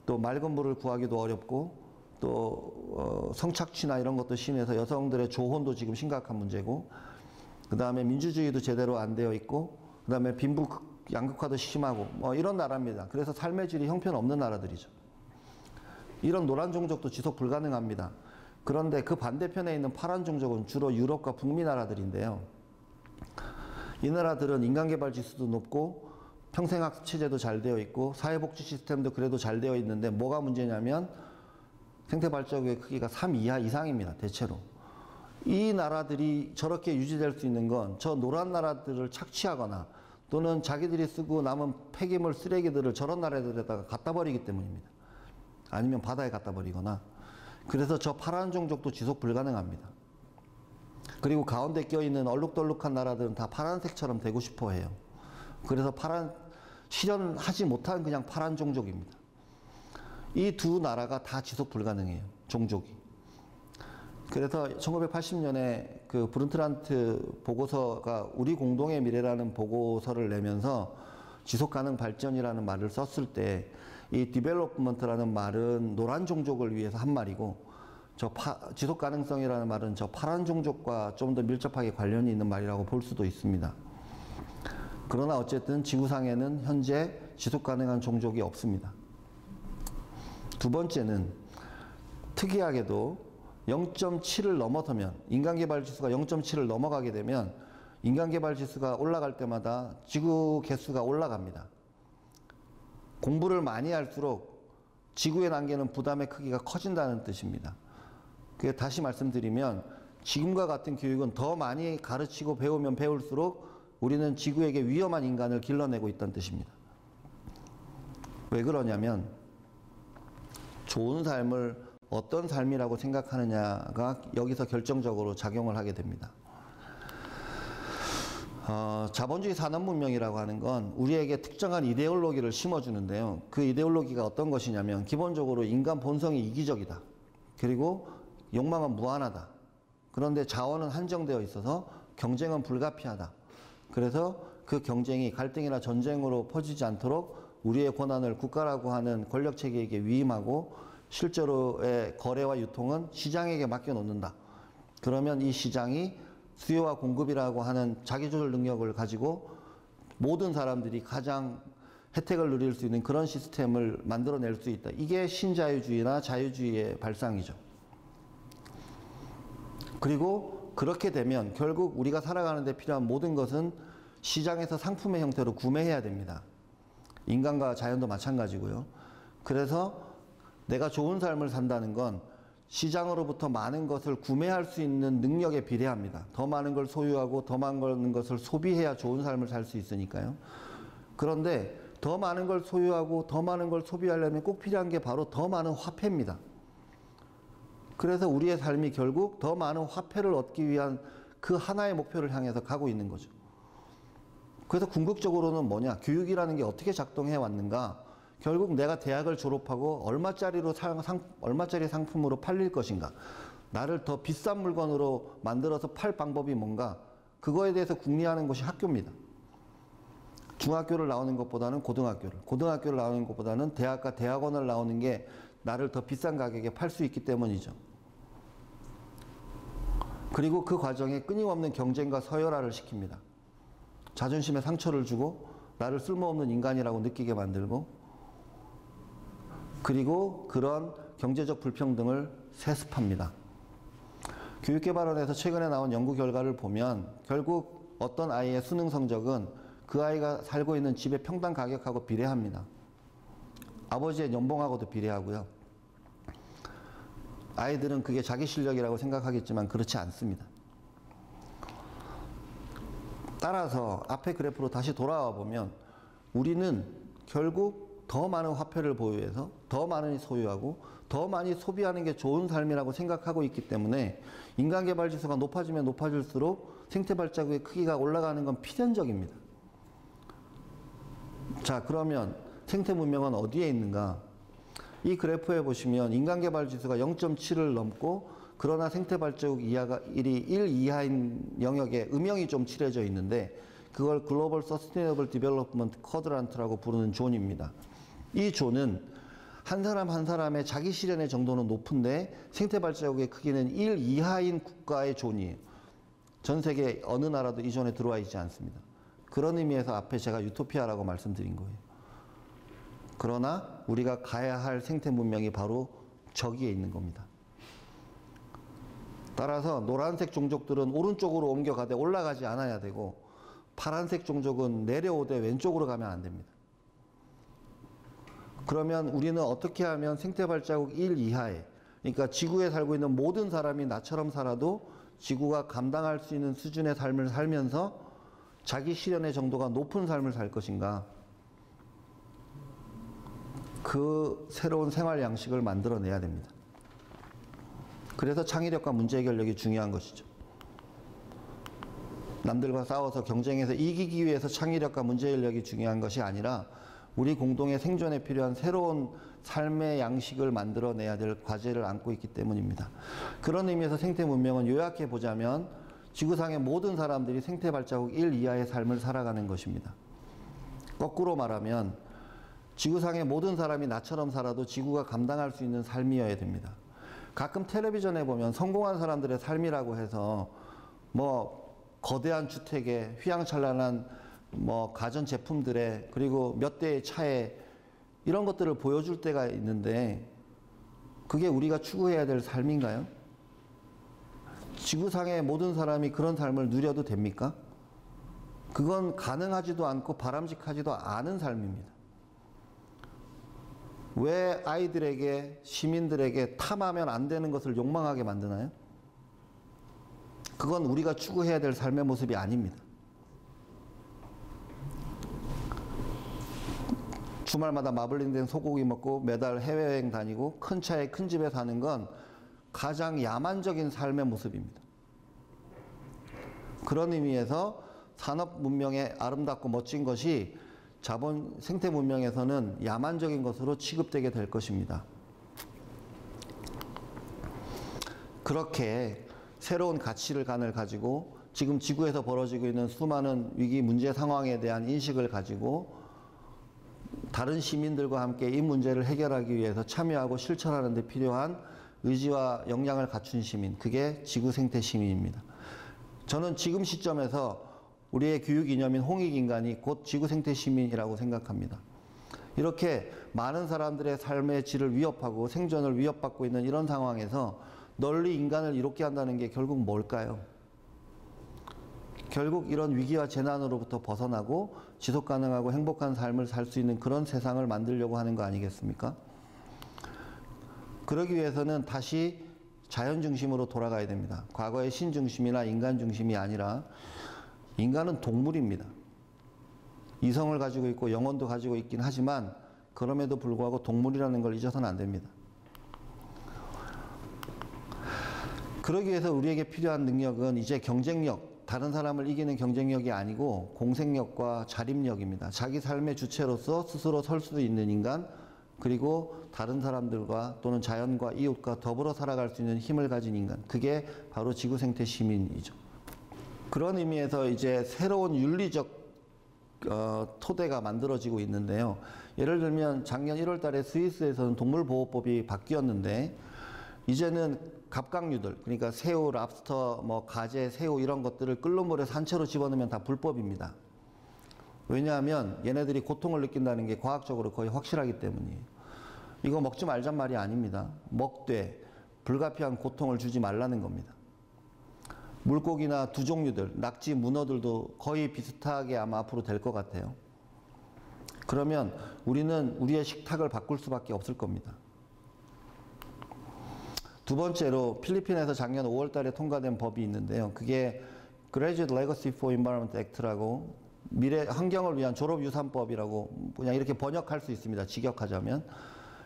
또 맑은 물을 구하기도 어렵고 또 성착취나 이런 것도 심해서 여성들의 조혼도 지금 심각한 문제고, 그 다음에 민주주의도 제대로 안 되어 있고, 그 다음에 빈부 양극화도 심하고 뭐 이런 나라입니다. 그래서 삶의 질이 형편없는 나라들이죠. 이런 노란 종족도 지속 불가능합니다. 그런데 그 반대편에 있는 파란 종족은 주로 유럽과 북미 나라들인데요. 이 나라들은 인간개발 지수도 높고 평생학습 체제도 잘 되어 있고 사회복지 시스템도 그래도 잘 되어 있는데 뭐가 문제냐면 생태발자국의 크기가 3 이하 이상입니다. 대체로. 이 나라들이 저렇게 유지될 수 있는 건 저 노란 나라들을 착취하거나 또는 자기들이 쓰고 남은 폐기물 쓰레기들을 저런 나라들에다가 갖다 버리기 때문입니다. 아니면 바다에 갖다 버리거나. 그래서 저 파란 종족도 지속 불가능합니다. 그리고 가운데 껴있는 얼룩덜룩한 나라들은 다 파란색처럼 되고 싶어 해요. 그래서 실현하지 못한 그냥 파란 종족입니다. 이 두 나라가 다 지속 불가능해요. 종족이. 그래서 1980년에 그 브룬트란트 보고서가 우리 공동의 미래라는 보고서를 내면서 지속가능 발전이라는 말을 썼을 때 이 디벨롭먼트라는 말은 노란 종족을 위해서 한 말이고 지속가능성이라는 말은 저 파란 종족과 좀 더 밀접하게 관련이 있는 말이라고 볼 수도 있습니다. 그러나 어쨌든 지구상에는 현재 지속가능한 종족이 없습니다. 두 번째는 특이하게도 0.7을 넘어서면 인간개발지수가 0.7을 넘어가게 되면 인간개발지수가 올라갈 때마다 지구 개수가 올라갑니다. 공부를 많이 할수록 지구에 남기는 부담의 크기가 커진다는 뜻입니다. 다시 말씀드리면 지금과 같은 교육은 더 많이 가르치고 배우면 배울수록 우리는 지구에게 위험한 인간을 길러내고 있다는 뜻입니다. 왜 그러냐면 좋은 삶을 어떤 삶이라고 생각하느냐가 여기서 결정적으로 작용을 하게 됩니다. 자본주의 산업문명이라고 하는 건 우리에게 특정한 이데올로기를 심어주는데요. 그 이데올로기가 어떤 것이냐면 기본적으로 인간 본성이 이기적이다. 그리고 욕망은 무한하다. 그런데 자원은 한정되어 있어서 경쟁은 불가피하다. 그래서 그 경쟁이 갈등이나 전쟁으로 퍼지지 않도록 우리의 권한을 국가라고 하는 권력체계에게 위임하고 실제로의 거래와 유통은 시장에게 맡겨놓는다. 그러면 이 시장이 수요와 공급이라고 하는 자기조절 능력을 가지고 모든 사람들이 가장 혜택을 누릴 수 있는 그런 시스템을 만들어낼 수 있다. 이게 신자유주의나 자유주의의 발상이죠. 그리고 그렇게 되면 결국 우리가 살아가는 데 필요한 모든 것은 시장에서 상품의 형태로 구매해야 됩니다. 인간과 자연도 마찬가지고요. 그래서 내가 좋은 삶을 산다는 건 시장으로부터 많은 것을 구매할 수 있는 능력에 비례합니다. 더 많은 걸 소유하고 더 많은 것을 소비해야 좋은 삶을 살 수 있으니까요. 그런데 더 많은 걸 소유하고 더 많은 걸 소비하려면 꼭 필요한 게 바로 더 많은 화폐입니다. 그래서 우리의 삶이 결국 더 많은 화폐를 얻기 위한 그 하나의 목표를 향해서 가고 있는 거죠. 그래서 궁극적으로는 뭐냐? 교육이라는 게 어떻게 작동해 왔는가? 결국 내가 대학을 졸업하고 얼마짜리 상품으로 팔릴 것인가? 나를 더 비싼 물건으로 만들어서 팔 방법이 뭔가? 그거에 대해서 궁리하는 것이 학교입니다. 중학교를 나오는 것보다는 고등학교를 나오는 것보다는 대학과 대학원을 나오는 게 나를 더 비싼 가격에 팔 수 있기 때문이죠. 그리고 그 과정에 끊임없는 경쟁과 서열화를 시킵니다. 자존심에 상처를 주고 나를 쓸모없는 인간이라고 느끼게 만들고 그리고 그런 경제적 불평등을 세습합니다. 교육개발원에서 최근에 나온 연구 결과를 보면 결국 어떤 아이의 수능 성적은 그 아이가 살고 있는 집의 평당 가격하고 비례합니다. 아버지의 연봉하고도 비례하고요. 아이들은 그게 자기 실력이라고 생각하겠지만 그렇지 않습니다. 따라서 앞에 그래프로 다시 돌아와 보면 우리는 결국 더 많은 화폐를 보유해서 더 많이 소유하고 더 많이 소비하는 게 좋은 삶이라고 생각하고 있기 때문에 인간개발 지수가 높아지면 높아질수록 생태발자국의 크기가 올라가는 건 필연적입니다. 자, 그러면 생태문명은 어디에 있는가? 이 그래프에 보시면 인간개발 지수가 0.7을 넘고 그러나 생태발자국 이하가 1이 1 이하인 영역에 음영이 좀 칠해져 있는데 그걸 글로벌 서스테이너블 디벨롭먼트 쿼드란트라고 부르는 존입니다. 이 존은 한 사람 한 사람의 자기 실현의 정도는 높은데 생태발자국의 크기는 1 이하인 국가의 존이에요. 전 세계 어느 나라도 이 존에 들어와 있지 않습니다. 그런 의미에서 앞에 제가 유토피아라고 말씀드린 거예요. 그러나 우리가 가야 할 생태 문명이 바로 저기에 있는 겁니다. 따라서 노란색 종족들은 오른쪽으로 옮겨가되 올라가지 않아야 되고, 파란색 종족은 내려오되 왼쪽으로 가면 안 됩니다. 그러면 우리는 어떻게 하면 생태 발자국 1 이하에, 그러니까 지구에 살고 있는 모든 사람이 나처럼 살아도 지구가 감당할 수 있는 수준의 삶을 살면서 자기 실현의 정도가 높은 삶을 살 것인가, 그 새로운 생활 양식을 만들어내야 됩니다. 그래서 창의력과 문제 해결력이 중요한 것이죠. 남들과 싸워서 경쟁해서 이기기 위해서 창의력과 문제 해결력이 중요한 것이 아니라 우리 공동의 생존에 필요한 새로운 삶의 양식을 만들어내야 될 과제를 안고 있기 때문입니다. 그런 의미에서 생태 문명은 요약해 보자면 지구상의 모든 사람들이 생태 발자국 1 이하의 삶을 살아가는 것입니다. 거꾸로 말하면 지구상의 모든 사람이 나처럼 살아도 지구가 감당할 수 있는 삶이어야 됩니다. 가끔 텔레비전에 보면 성공한 사람들의 삶이라고 해서 뭐 거대한 주택에 휘황찬란한 뭐 가전 제품들에 그리고 몇 대의 차에 이런 것들을 보여줄 때가 있는데, 그게 우리가 추구해야 될 삶인가요? 지구상의 모든 사람이 그런 삶을 누려도 됩니까? 그건 가능하지도 않고 바람직하지도 않은 삶입니다. 왜 아이들에게, 시민들에게 탐하면 안 되는 것을 욕망하게 만드나요? 그건 우리가 추구해야 될 삶의 모습이 아닙니다. 주말마다 마블링된 소고기 먹고 매달 해외여행 다니고 큰 차에 큰 집에 사는 건 가장 야만적인 삶의 모습입니다. 그런 의미에서 산업 문명의 아름답고 멋진 것이 자본 생태 문명에서는 야만적인 것으로 취급되게 될 것입니다. 그렇게 새로운 가치관을 가지고 지금 지구에서 벌어지고 있는 수많은 위기 문제 상황에 대한 인식을 가지고 다른 시민들과 함께 이 문제를 해결하기 위해서 참여하고 실천하는 데 필요한 의지와 역량을 갖춘 시민, 그게 지구 생태 시민입니다. 저는 지금 시점에서 우리의 교육 이념인 홍익인간이 곧 지구 생태 시민이라고 생각합니다. 이렇게 많은 사람들의 삶의 질을 위협하고 생존을 위협받고 있는 이런 상황에서 널리 인간을 이롭게 한다는 게 결국 뭘까요? 결국 이런 위기와 재난으로부터 벗어나고 지속 가능하고 행복한 삶을 살 수 있는 그런 세상을 만들려고 하는 거 아니겠습니까? 그러기 위해서는 다시 자연 중심으로 돌아가야 됩니다. 과거의 신 중심이나 인간 중심이 아니라, 인간은 동물입니다. 이성을 가지고 있고 영혼도 가지고 있긴 하지만 그럼에도 불구하고 동물이라는 걸 잊어서는 안 됩니다. 그러기 위해서 우리에게 필요한 능력은 이제 경쟁력, 다른 사람을 이기는 경쟁력이 아니고 공생력과 자립력입니다. 자기 삶의 주체로서 스스로 설 수 있는 인간, 그리고 다른 사람들과 또는 자연과 이웃과 더불어 살아갈 수 있는 힘을 가진 인간, 그게 바로 지구 생태 시민이죠. 그런 의미에서 이제 새로운 윤리적 토대가 만들어지고 있는데요. 예를 들면 작년 1월 달에 스위스에서는 동물보호법이 바뀌었는데, 이제는 갑각류들, 그러니까 새우, 랍스터, 뭐 가재, 새우 이런 것들을 끓는 물에 산채로 집어넣으면 다 불법입니다. 왜냐하면 얘네들이 고통을 느낀다는 게 과학적으로 거의 확실하기 때문이에요. 이거 먹지 말란 말이 아닙니다. 먹되 불가피한 고통을 주지 말라는 겁니다. 물고기나 두 종류들, 낙지, 문어들도 거의 비슷하게 아마 앞으로 될 것 같아요. 그러면 우리는 우리의 식탁을 바꿀 수밖에 없을 겁니다. 두 번째로 필리핀에서 작년 5월 달에 통과된 법이 있는데요. 그게 Graduate Legacy for Environment Act라고, 미래 환경을 위한 졸업유산법이라고 그냥 이렇게 번역할 수 있습니다. 직역하자면.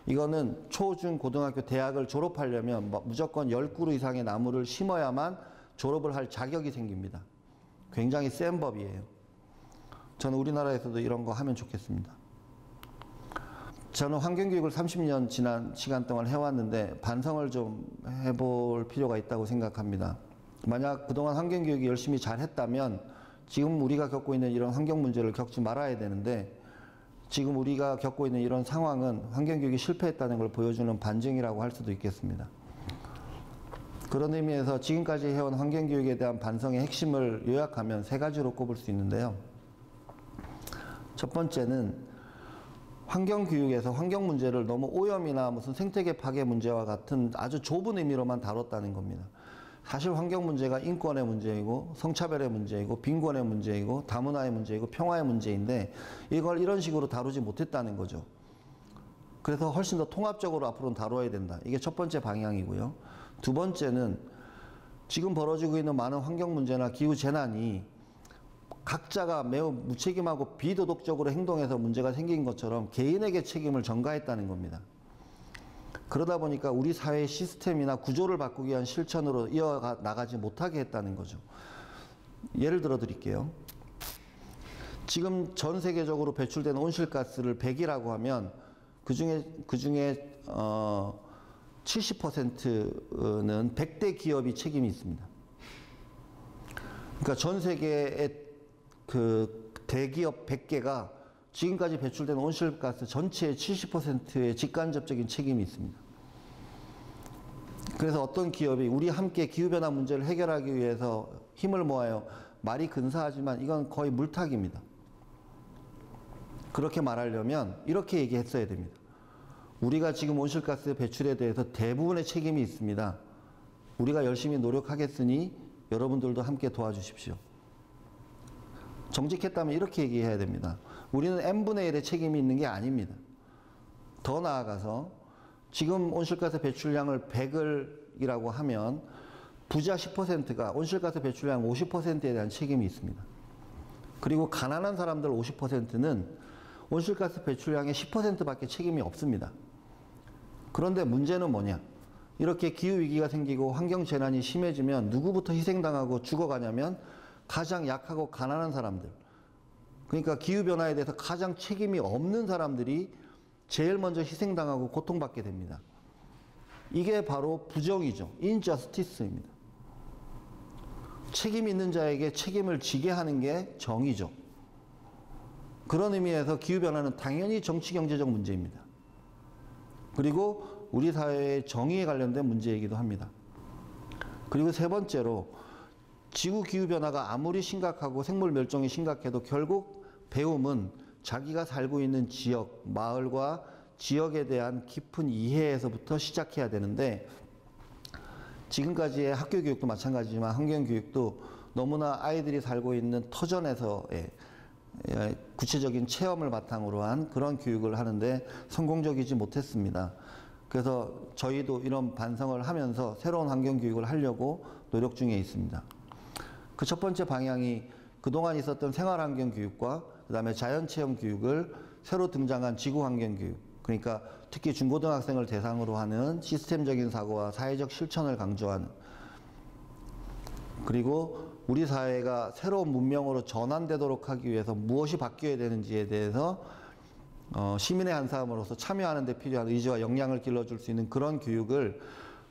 이거는 초, 중, 고등학교, 대학을 졸업하려면 무조건 10그루 이상의 나무를 심어야만 졸업을 할 자격이 생깁니다. 굉장히 센 법이에요. 저는 우리나라에서도 이런 거 하면 좋겠습니다. 저는 환경교육을 30년 지난 시간 동안 해왔는데 반성을 좀 해볼 필요가 있다고 생각합니다. 만약 그동안 환경교육이 열심히 잘했다면 지금 우리가 겪고 있는 이런 환경 문제를 겪지 말아야 되는데, 지금 우리가 겪고 있는 이런 상황은 환경교육이 실패했다는 걸 보여주는 반증이라고 할 수도 있겠습니다. 그런 의미에서 지금까지 해온 환경교육에 대한 반성의 핵심을 요약하면 3가지로 꼽을 수 있는데요. 첫 번째는 환경교육에서 환경 문제를 너무 오염이나 무슨 생태계 파괴 문제와 같은 아주 좁은 의미로만 다뤘다는 겁니다. 사실 환경 문제가 인권의 문제이고 성차별의 문제이고 빈곤의 문제이고 다문화의 문제이고 평화의 문제인데 이걸 이런 식으로 다루지 못했다는 거죠. 그래서 훨씬 더 통합적으로 앞으로는 다뤄야 된다. 이게 첫 번째 방향이고요. 두 번째는 지금 벌어지고 있는 많은 환경 문제나 기후 재난이 각자가 매우 무책임하고 비도덕적으로 행동해서 문제가 생긴 것처럼 개인에게 책임을 전가했다는 겁니다. 그러다 보니까 우리 사회의 시스템이나 구조를 바꾸기 위한 실천으로 이어나가지 못하게 했다는 거죠. 예를 들어 드릴게요. 지금 전 세계적으로 배출되는 온실가스를 100이라고 하면 그중에 70%는 100대 기업이 책임이 있습니다. 그러니까 전 세계의 그 대기업 100개가 지금까지 배출된 온실가스 전체의 70%의 직간접적인 책임이 있습니다. 그래서 어떤 기업이 우리 함께 기후변화 문제를 해결하기 위해서 힘을 모아요. 말이 근사하지만 이건 거의 물타기입니다. 그렇게 말하려면 이렇게 얘기했어야 됩니다. 우리가 지금 온실가스 배출에 대해서 대부분의 책임이 있습니다. 우리가 열심히 노력하겠으니 여러분들도 함께 도와주십시오. 정직했다면 이렇게 얘기해야 됩니다. 우리는 n분의 1의 책임이 있는 게 아닙니다. 더 나아가서 지금 온실가스 배출량을 100이라고 하면 부자 10%가 온실가스 배출량 50%에 대한 책임이 있습니다. 그리고 가난한 사람들 50%는 온실가스 배출량의 10%밖에 책임이 없습니다. 그런데 문제는 뭐냐? 이렇게 기후위기가 생기고 환경재난이 심해지면 누구부터 희생당하고 죽어가냐면 가장 약하고 가난한 사람들. 그러니까 기후변화에 대해서 가장 책임이 없는 사람들이 제일 먼저 희생당하고 고통받게 됩니다. 이게 바로 부정이죠. 인저스티스입니다. 책임 있는 자에게 책임을 지게 하는 게 정의죠. 그런 의미에서 기후변화는 당연히 정치 경제적 문제입니다. 그리고 우리 사회의 정의에 관련된 문제이기도 합니다. 그리고 세 번째로 지구 기후변화가 아무리 심각하고 생물 멸종이 심각해도 결국 배움은 자기가 살고 있는 지역, 마을과 지역에 대한 깊은 이해에서부터 시작해야 되는데 지금까지의 학교 교육도 마찬가지지만 환경 교육도 너무나 아이들이 살고 있는 터전에서의 구체적인 체험을 바탕으로 한 그런 교육을 하는데 성공적이지 못했습니다. 그래서 저희도 이런 반성을 하면서 새로운 환경 교육을 하려고 노력 중에 있습니다. 그 첫 번째 방향이 그동안 있었던 생활환경 교육과 그다음에 자연체험 교육을 새로 등장한 지구환경 교육, 그러니까 특히 중고등학생을 대상으로 하는 시스템적인 사고와 사회적 실천을 강조하는, 그리고 우리 사회가 새로운 문명으로 전환되도록 하기 위해서 무엇이 바뀌어야 되는지에 대해서 시민의 한 사람으로서 참여하는 데 필요한 의지와 역량을 길러줄 수 있는 그런 교육을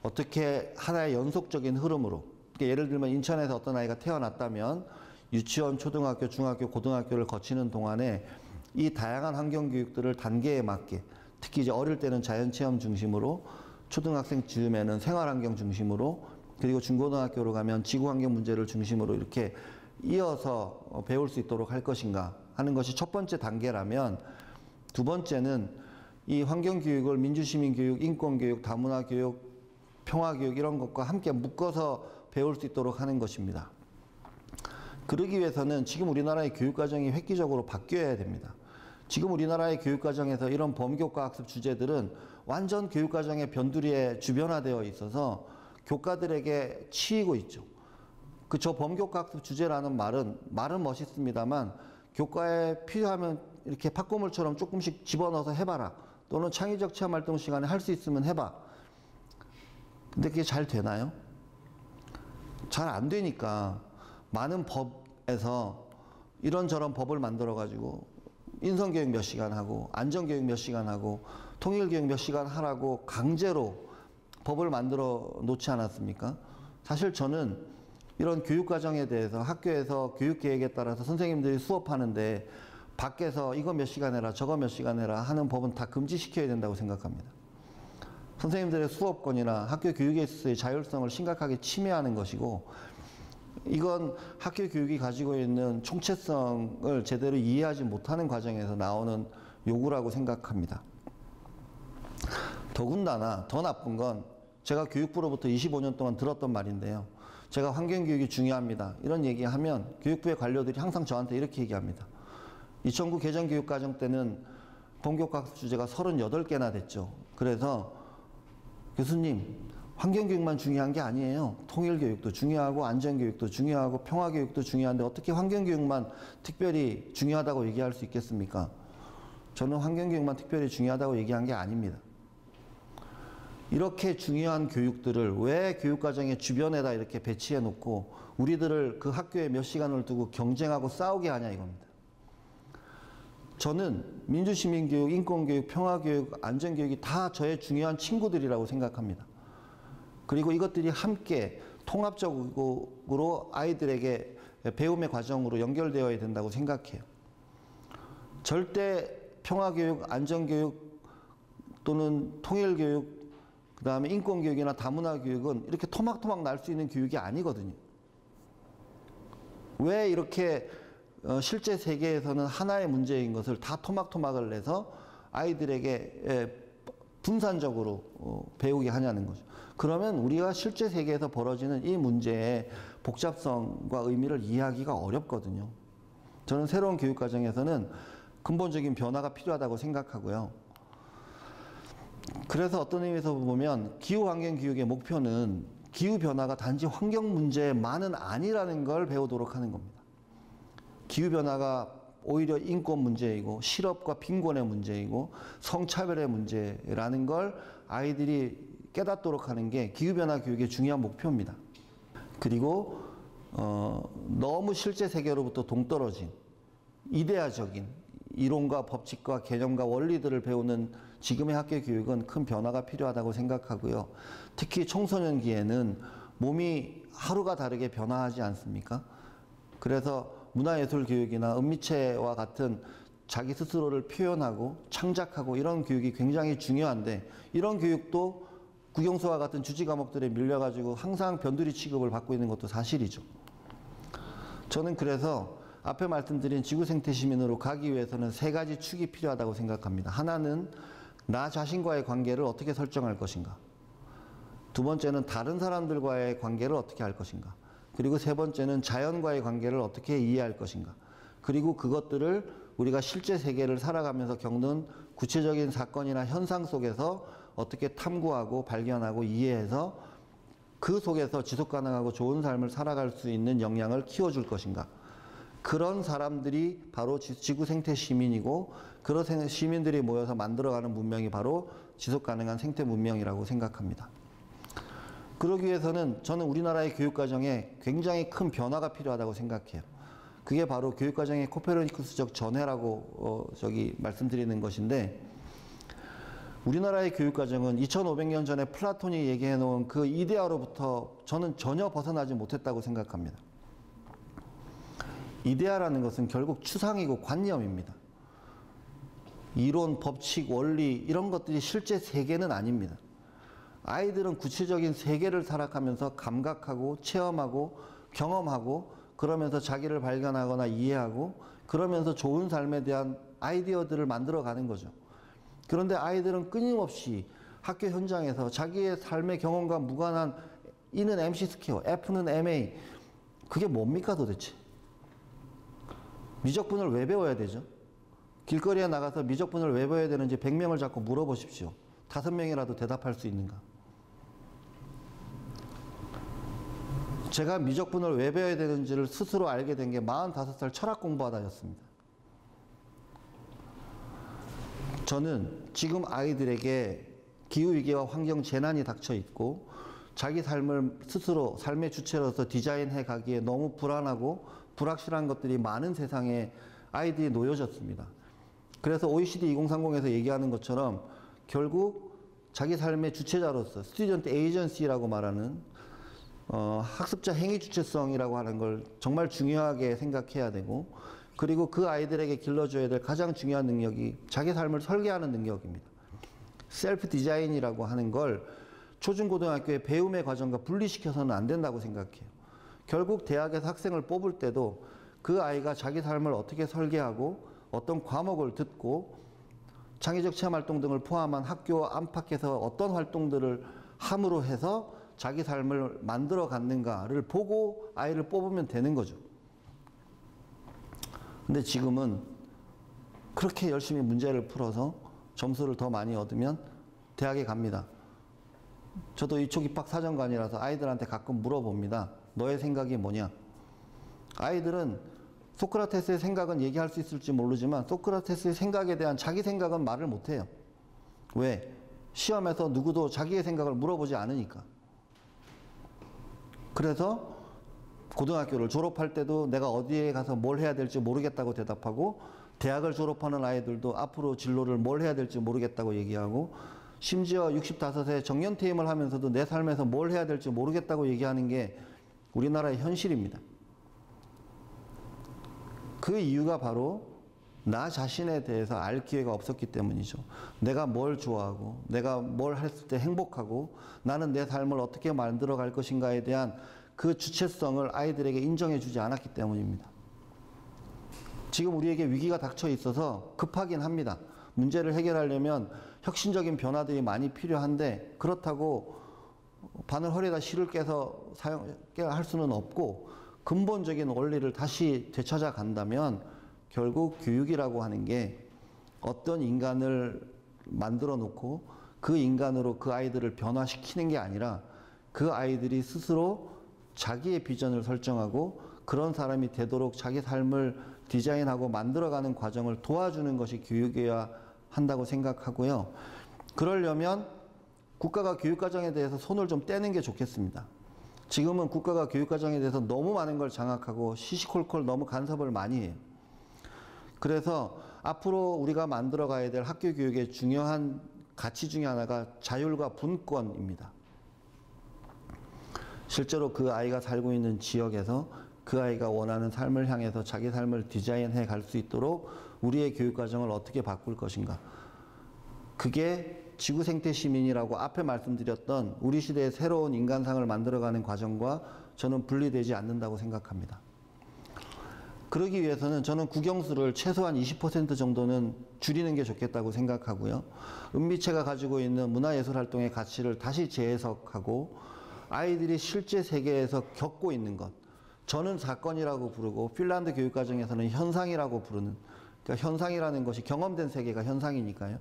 어떻게 하나의 연속적인 흐름으로, 그러니까 예를 들면 인천에서 어떤 아이가 태어났다면 유치원, 초등학교, 중학교, 고등학교를 거치는 동안에 이 다양한 환경 교육들을 단계에 맞게, 특히 이제 어릴 때는 자연체험 중심으로, 초등학생 즈음에는 생활환경 중심으로, 그리고 중고등학교로 가면 지구환경 문제를 중심으로 이렇게 이어서 배울 수 있도록 할 것인가 하는 것이 첫 번째 단계라면, 두 번째는 이 환경교육을 민주시민교육, 인권교육, 다문화교육, 평화교육 이런 것과 함께 묶어서 배울 수 있도록 하는 것입니다. 그러기 위해서는 지금 우리나라의 교육과정이 획기적으로 바뀌어야 됩니다. 지금 우리나라의 교육과정에서 이런 범교과 학습 주제들은 완전 교육과정의 변두리에 주변화되어 있어서 교과들에게 치이고 있죠. 저 범교과 학습 주제라는 말은 멋있습니다만 교과에 필요하면 이렇게 팥고물처럼 조금씩 집어넣어서 해봐라. 또는 창의적 체험활동 시간에 할 수 있으면 해봐. 근데 그게 잘 되나요? 잘 안 되니까 많은 법에서 이런저런 법을 만들어가지고 인성교육 몇 시간 하고 안전교육 몇 시간 하고 통일교육 몇 시간 하라고 강제로 법을 만들어 놓지 않았습니까? 사실 저는 이런 교육과정에 대해서 학교에서 교육계획에 따라서 선생님들이 수업하는데 밖에서 이거 몇 시간 해라 저거 몇 시간 해라 하는 법은 다 금지시켜야 된다고 생각합니다. 선생님들의 수업권이나 학교 교육에 있어서의 자율성을 심각하게 침해하는 것이고, 이건 학교 교육이 가지고 있는 총체성을 제대로 이해하지 못하는 과정에서 나오는 요구라고 생각합니다. 더군다나 더 나쁜 건 제가 교육부로부터 25년 동안 들었던 말인데요. 제가 환경교육이 중요합니다. 이런 얘기하면 교육부의 관료들이 항상 저한테 이렇게 얘기합니다. 2009 개정교육과정 때는 본교과 주제가 38개나 됐죠. 그래서 교수님, 환경교육만 중요한 게 아니에요. 통일교육도 중요하고 안전교육도 중요하고 평화교육도 중요한데 어떻게 환경교육만 특별히 중요하다고 얘기할 수 있겠습니까? 저는 환경교육만 특별히 중요하다고 얘기한 게 아닙니다. 이렇게 중요한 교육들을 왜 교육과정의 주변에다 이렇게 배치해 놓고 우리들을 그 학교에 몇 시간을 두고 경쟁하고 싸우게 하냐 이겁니다. 저는 민주시민교육, 인권교육, 평화교육, 안전교육이 다 저의 중요한 친구들이라고 생각합니다. 그리고 이것들이 함께 통합적으로 아이들에게 배움의 과정으로 연결되어야 된다고 생각해요. 절대 평화교육, 안전교육 또는 통일교육, 그 다음에 인권교육이나 다문화교육은 이렇게 토막토막 날 수 있는 교육이 아니거든요. 왜 이렇게 실제 세계에서는 하나의 문제인 것을 다 토막토막을 내서 아이들에게 분산적으로 배우게 하냐는 거죠. 그러면 우리가 실제 세계에서 벌어지는 이 문제의 복잡성과 의미를 이해하기가 어렵거든요. 저는 새로운 교육과정에서는 근본적인 변화가 필요하다고 생각하고요. 그래서 어떤 의미에서 보면 기후환경교육의 목표는 기후변화가 단지 환경 문제만은 아니라는 걸 배우도록 하는 겁니다. 기후변화가 오히려 인권 문제이고 실업과 빈곤의 문제이고 성차별의 문제라는 걸 아이들이 깨닫도록 하는 게 기후변화 교육의 중요한 목표입니다. 그리고 너무 실제 세계로부터 동떨어진 이데아적인 이론과 법칙과 개념과 원리들을 배우는 지금의 학교 교육은 큰 변화가 필요하다고 생각하고요. 특히 청소년기에는 몸이 하루가 다르게 변화하지 않습니까? 그래서 문화예술 교육이나 은미체와 같은 자기 스스로를 표현하고 창작하고 이런 교육이 굉장히 중요한데 이런 교육도 국영수와 같은 주지 과목들에 밀려가지고 항상 변두리 취급을 받고 있는 것도 사실이죠. 저는 그래서 앞에 말씀드린 지구생태 시민으로 가기 위해서는 세 가지 축이 필요하다고 생각합니다. 하나는 나 자신과의 관계를 어떻게 설정할 것인가. 두 번째는 다른 사람들과의 관계를 어떻게 할 것인가. 그리고 세 번째는 자연과의 관계를 어떻게 이해할 것인가. 그리고 그것들을 우리가 실제 세계를 살아가면서 겪는 구체적인 사건이나 현상 속에서 어떻게 탐구하고 발견하고 이해해서 그 속에서 지속가능하고 좋은 삶을 살아갈 수 있는 역량을 키워줄 것인가. 그런 사람들이 바로 지구생태 시민이고 그런 시민들이 모여서 만들어가는 문명이 바로 지속가능한 생태 문명이라고 생각합니다. 그러기 위해서는 저는 우리나라의 교육과정에 굉장히 큰 변화가 필요하다고 생각해요. 그게 바로 교육과정의 코페르니쿠스적 전해라고 말씀드리는 것인데 우리나라의 교육과정은 2500년 전에 플라톤이 얘기해 놓은 그 이데아로부터 저는 전혀 벗어나지 못했다고 생각합니다. 이데아라는 것은 결국 추상이고 관념입니다. 이론, 법칙, 원리 이런 것들이 실제 세계는 아닙니다. 아이들은 구체적인 세계를 살아가면서 감각하고 체험하고 경험하고 그러면서 자기를 발견하거나 이해하고 그러면서 좋은 삶에 대한 아이디어들을 만들어가는 거죠. 그런데 아이들은 끊임없이 학교 현장에서 자기의 삶의 경험과 무관한 E는 MC 스퀘어, F는 MA 그게 뭡니까 도대체? 미적분을 왜 배워야 되죠? 길거리에 나가서 미적분을 왜 배워야 되는지 100명을 잡고 물어보십시오. 5명이라도 대답할 수 있는가? 제가 미적분을 왜 배워야 되는지를 스스로 알게 된 게 45살 철학 공부하다였습니다. 저는 지금 아이들에게 기후위기와 환경재난이 닥쳐 있고 자기 삶을 스스로 삶의 주체로서 디자인해 가기에 너무 불안하고 불확실한 것들이 많은 세상에 아이들이 놓여졌습니다. 그래서 OECD 2030에서 얘기하는 것처럼 결국 자기 삶의 주체자로서 스튜던트 에이전시라고 말하는 학습자 행위 주체성이라고 하는 걸 정말 중요하게 생각해야 되고 그리고 그 아이들에게 길러줘야 될 가장 중요한 능력이 자기 삶을 설계하는 능력입니다. 셀프 디자인이라고 하는 걸 초중고등학교의 배움의 과정과 분리시켜서는 안 된다고 생각해요. 결국 대학에서 학생을 뽑을 때도 그 아이가 자기 삶을 어떻게 설계하고 어떤 과목을 듣고 창의적 체험활동 등을 포함한 학교 안팎에서 어떤 활동들을 함으로 해서 자기 삶을 만들어 갔는가를 보고 아이를 뽑으면 되는 거죠. 근데 지금은 그렇게 열심히 문제를 풀어서 점수를 더 많이 얻으면 대학에 갑니다. 저도 이쪽 입학 사정관이라서 아이들한테 가끔 물어봅니다. 너의 생각이 뭐냐? 아이들은 소크라테스의 생각은 얘기할 수 있을지 모르지만 소크라테스의 생각에 대한 자기 생각은 말을 못해요. 왜? 시험에서 누구도 자기의 생각을 물어보지 않으니까. 그래서 고등학교를 졸업할 때도 내가 어디에 가서 뭘 해야 될지 모르겠다고 대답하고, 대학을 졸업하는 아이들도 앞으로 진로를 뭘 해야 될지 모르겠다고 얘기하고, 심지어 65세 정년퇴임을 하면서도 내 삶에서 뭘 해야 될지 모르겠다고 얘기하는 게 우리나라의 현실입니다. 그 이유가 바로 나 자신에 대해서 알 기회가 없었기 때문이죠. 내가 뭘 좋아하고, 내가 뭘 했을 때 행복하고, 나는 내 삶을 어떻게 만들어 갈 것인가에 대한 그 주체성을 아이들에게 인정해 주지 않았기 때문입니다. 지금 우리에게 위기가 닥쳐 있어서 급하긴 합니다. 문제를 해결하려면 혁신적인 변화들이 많이 필요한데, 그렇다고 바늘 허리에다 실을 깨서 할 수는 없고, 근본적인 원리를 다시 되찾아 간다면 결국 교육이라고 하는 게 어떤 인간을 만들어 놓고 그 인간으로 그 아이들을 변화시키는 게 아니라, 그 아이들이 스스로 자기의 비전을 설정하고 그런 사람이 되도록 자기 삶을 디자인하고 만들어가는 과정을 도와주는 것이 교육이어야 한다고 생각하고요. 그러려면 국가가 교육과정에 대해서 손을 좀 떼는 게 좋겠습니다. 지금은 국가가 교육과정에 대해서 너무 많은 걸 장악하고 시시콜콜 너무 간섭을 많이 해요. 그래서 앞으로 우리가 만들어 가야 될 학교 교육의 중요한 가치 중에 하나가 자율과 분권입니다. 실제로 그 아이가 살고 있는 지역에서 그 아이가 원하는 삶을 향해서 자기 삶을 디자인해 갈 수 있도록 우리의 교육과정을 어떻게 바꿀 것인가. 그게 지구 생태 시민이라고 앞에 말씀드렸던 우리 시대의 새로운 인간상을 만들어가는 과정과 저는 분리되지 않는다고 생각합니다. 그러기 위해서는 저는 국영수를 최소한 20% 정도는 줄이는 게 좋겠다고 생각하고요. 은비체가 가지고 있는 문화예술활동의 가치를 다시 재해석하고 아이들이 실제 세계에서 겪고 있는 것, 저는 사건이라고 부르고 핀란드 교육과정에서는 현상이라고 부르는, 그러니까 현상이라는 것이 경험된 세계가 현상이니까요.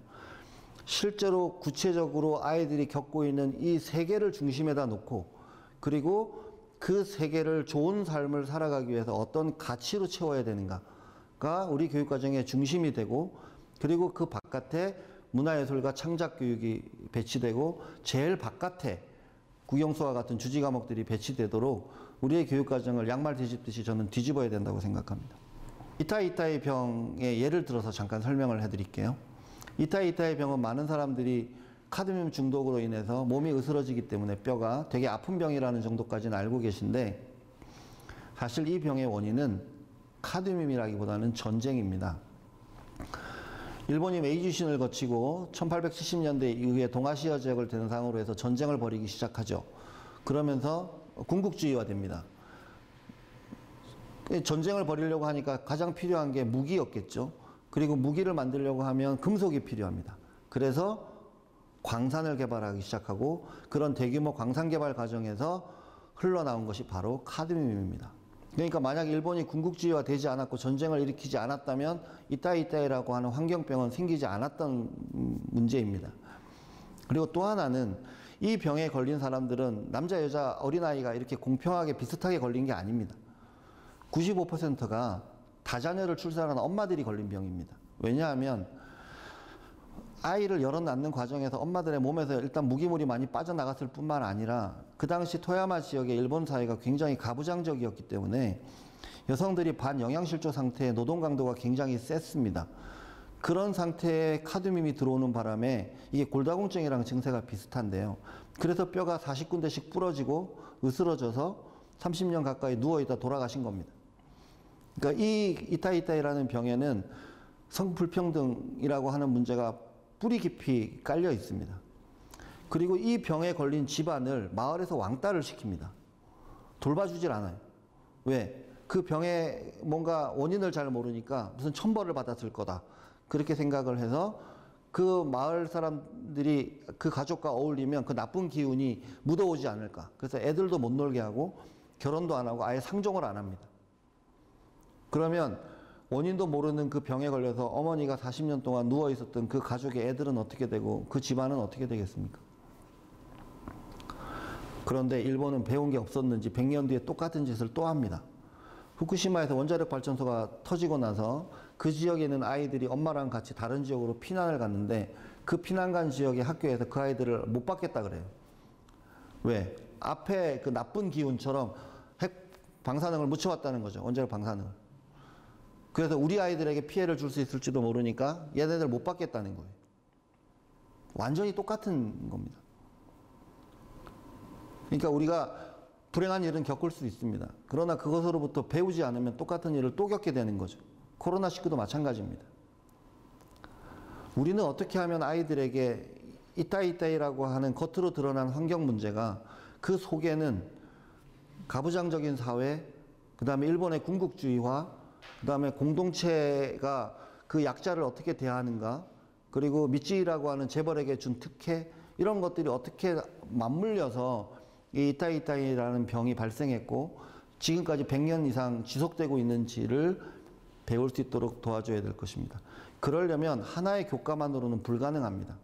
실제로 구체적으로 아이들이 겪고 있는 이 세계를 중심에다 놓고, 그리고 그 세계를 좋은 삶을 살아가기 위해서 어떤 가치로 채워야 되는가가 우리 교육과정의 중심이 되고, 그리고 그 바깥에 문화예술과 창작교육이 배치되고 제일 바깥에 국영수와 같은 주지 과목들이 배치되도록 우리의 교육과정을 양말 뒤집듯이 저는 뒤집어야 된다고 생각합니다. 이타이타이 병의 예를 들어서 잠깐 설명을 해드릴게요. 이타이타이 병은 많은 사람들이 카드뮴 중독으로 인해서 몸이 으스러지기 때문에 뼈가 되게 아픈 병이라는 정도까지는 알고 계신데, 사실 이 병의 원인은 카드뮴이라기보다는 전쟁입니다. 일본이 메이지신을 거치고 1870년대 이후에 동아시아 지역을 대상으로 해서 전쟁을 벌이기 시작하죠. 그러면서 군국주의화 됩니다. 전쟁을 벌이려고 하니까 가장 필요한 게 무기였겠죠. 그리고 무기를 만들려고 하면 금속이 필요합니다. 그래서 광산을 개발하기 시작하고, 그런 대규모 광산 개발 과정에서 흘러나온 것이 바로 카드뮴입니다. 그러니까 만약 일본이 군국주의화 되지 않았고 전쟁을 일으키지 않았다면 이타이타이라고 하는 환경병은 생기지 않았던 문제입니다. 그리고 또 하나는 이 병에 걸린 사람들은 남자 여자 어린아이가 이렇게 공평하게 비슷하게 걸린 게 아닙니다. 95%가 다자녀를 출산한 엄마들이 걸린 병입니다. 왜냐하면 아이를 열어 낳는 과정에서 엄마들의 몸에서 일단 무기물이 많이 빠져나갔을 뿐만 아니라 그 당시 토야마 지역의 일본 사회가 굉장히 가부장적이었기 때문에 여성들이 반영양실조 상태의 노동 강도가 굉장히 셌습니다. 그런 상태에 카드뮴이 들어오는 바람에 이게 골다공증이랑 증세가 비슷한데요. 그래서 뼈가 40군데씩 부러지고 으스러져서 30년 가까이 누워있다 돌아가신 겁니다. 그러니까 이 이타이타이라는 병에는 성불평등이라고 하는 문제가 뿌리 깊이 깔려 있습니다. 그리고 이 병에 걸린 집안을 마을에서 왕따를 시킵니다. 돌봐주질 않아요. 왜? 그 병의 뭔가 원인을 잘 모르니까 무슨 천벌을 받았을 거다, 그렇게 생각을 해서 그 마을 사람들이 그 가족과 어울리면 그 나쁜 기운이 묻어오지 않을까. 그래서 애들도 못 놀게 하고 결혼도 안 하고 아예 상종을 안 합니다. 그러면 원인도 모르는 그 병에 걸려서 어머니가 40년 동안 누워 있었던 그 가족의 애들은 어떻게 되고 그 집안은 어떻게 되겠습니까? 그런데 일본은 배운 게 없었는지 100년 뒤에 똑같은 짓을 또 합니다. 후쿠시마에서 원자력 발전소가 터지고 나서 그 지역에 있는 아이들이 엄마랑 같이 다른 지역으로 피난을 갔는데 그 피난 간 지역의 학교에서 그 아이들을 못 받겠다 그래요. 왜? 앞에 그 나쁜 기운처럼 핵 방사능을 묻혀왔다는 거죠. 원자력 방사능을. 그래서 우리 아이들에게 피해를 줄 수 있을지도 모르니까 얘네들 못 받겠다는 거예요. 완전히 똑같은 겁니다. 그러니까 우리가 불행한 일은 겪을 수 있습니다. 그러나 그것으로부터 배우지 않으면 똑같은 일을 또 겪게 되는 거죠. 코로나19도 마찬가지입니다. 우리는 어떻게 하면 아이들에게 이따이따이라고 하는 겉으로 드러난 환경 문제가 그 속에는 가부장적인 사회, 그 다음에 일본의 군국주의화, 그 다음에 공동체가 그 약자를 어떻게 대하는가, 그리고 미찌라고 하는 재벌에게 준 특혜, 이런 것들이 어떻게 맞물려서 이 이따이따이라는 병이 발생했고 지금까지 100년 이상 지속되고 있는지를 배울 수 있도록 도와줘야 될 것입니다. 그러려면 하나의 교과만으로는 불가능합니다.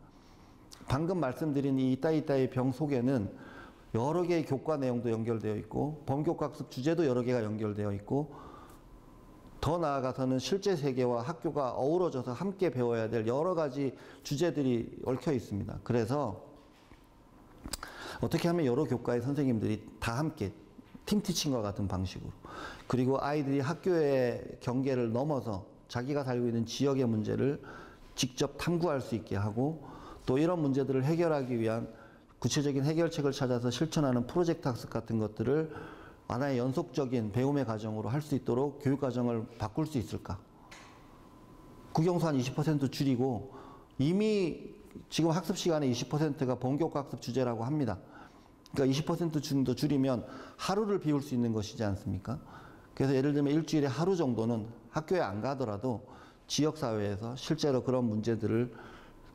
방금 말씀드린 이 이따이따이 병 속에는 여러 개의 교과 내용도 연결되어 있고 범교과학습 주제도 여러 개가 연결되어 있고 더 나아가서는 실제 세계와 학교가 어우러져서 함께 배워야 될 여러 가지 주제들이 얽혀 있습니다. 그래서 어떻게 하면 여러 교과의 선생님들이 다 함께 팀티칭과 같은 방식으로 그리고 아이들이 학교의 경계를 넘어서 자기가 살고 있는 지역의 문제를 직접 탐구할 수 있게 하고 또 이런 문제들을 해결하기 위한 구체적인 해결책을 찾아서 실천하는 프로젝트 학습 같은 것들을 하나의 연속적인 배움의 과정으로 할 수 있도록 교육 과정을 바꿀 수 있을까? 국영수 한 20% 줄이고 이미 지금 학습 시간의 20%가 본교과 학습 주제라고 합니다. 그러니까 20% 정도 줄이면 하루를 비울 수 있는 것이지 않습니까? 그래서 예를 들면 일주일에 하루 정도는 학교에 안 가더라도 지역사회에서 실제로 그런 문제들을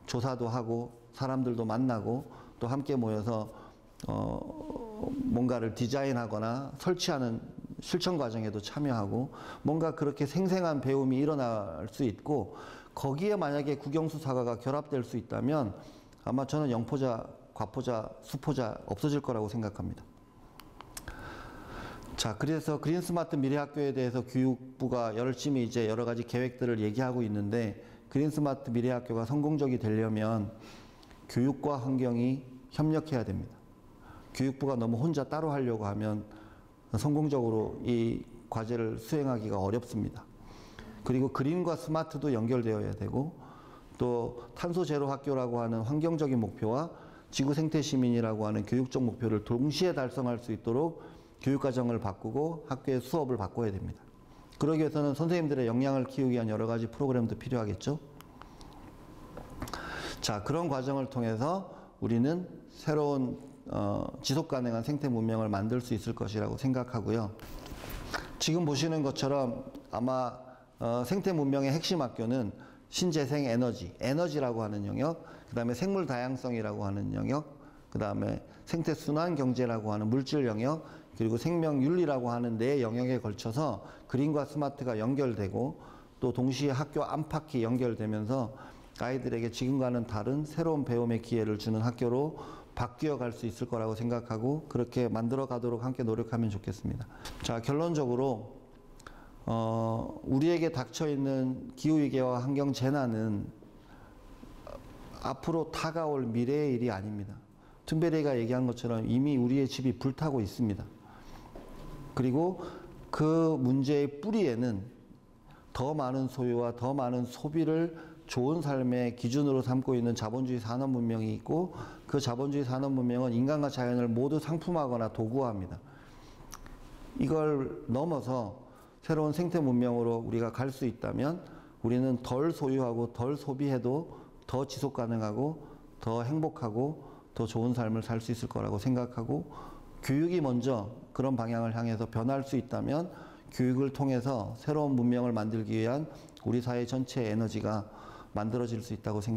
조사도 하고 사람들도 만나고 또 함께 모여서 뭔가를 디자인하거나 설치하는 실천 과정에도 참여하고 뭔가 그렇게 생생한 배움이 일어날 수 있고 거기에 만약에 국영수 사과가 결합될 수 있다면 아마 저는 영포자, 과포자, 수포자 없어질 거라고 생각합니다. 자, 그래서 그린스마트 미래학교에 대해서 교육부가 열심히 이제 여러 가지 계획들을 얘기하고 있는데 그린스마트 미래학교가 성공적이 되려면 교육과 환경이 협력해야 됩니다. 교육부가 너무 혼자 따로 하려고 하면 성공적으로 이 과제를 수행하기가 어렵습니다. 그리고 그린과 스마트도 연결되어야 되고 또 탄소 제로 학교라고 하는 환경적인 목표와 지구 생태 시민이라고 하는 교육적 목표를 동시에 달성할 수 있도록 교육 과정을 바꾸고 학교의 수업을 바꿔야 됩니다. 그러기 위해서는 선생님들의 역량을 키우기 위한 여러 가지 프로그램도 필요하겠죠. 자, 그런 과정을 통해서 우리는 새로운 지속 가능한 생태 문명을 만들 수 있을 것이라고 생각하고요. 지금 보시는 것처럼 아마 생태 문명의 핵심 학교는 신재생 에너지, 에너지라고 하는 영역, 그 다음에 생물 다양성이라고 하는 영역, 그 다음에 생태 순환 경제라고 하는 물질 영역, 그리고 생명윤리라고 하는 네 영역에 걸쳐서 그린과 스마트가 연결되고 또 동시에 학교 안팎이 연결되면서 아이들에게 지금과는 다른 새로운 배움의 기회를 주는 학교로 바뀌어 갈 수 있을 거라고 생각하고 그렇게 만들어 가도록 함께 노력하면 좋겠습니다. 자, 결론적으로 우리에게 닥쳐있는 기후위기와 환경재난은 앞으로 다가올 미래의 일이 아닙니다. 툰베리가 얘기한 것처럼 이미 우리의 집이 불타고 있습니다. 그리고 그 문제의 뿌리에는 더 많은 소유와 더 많은 소비를 좋은 삶의 기준으로 삼고 있는 자본주의 산업 문명이 있고 그 자본주의 산업 문명은 인간과 자연을 모두 상품화하거나 도구화합니다. 이걸 넘어서 새로운 생태 문명으로 우리가 갈 수 있다면 우리는 덜 소유하고 덜 소비해도 더 지속 가능하고 더 행복하고 더 좋은 삶을 살 수 있을 거라고 생각하고 교육이 먼저 그런 방향을 향해서 변할 수 있다면 교육을 통해서 새로운 문명을 만들기 위한 우리 사회 전체의 에너지가 만들어질 수 있다고 생각합니다.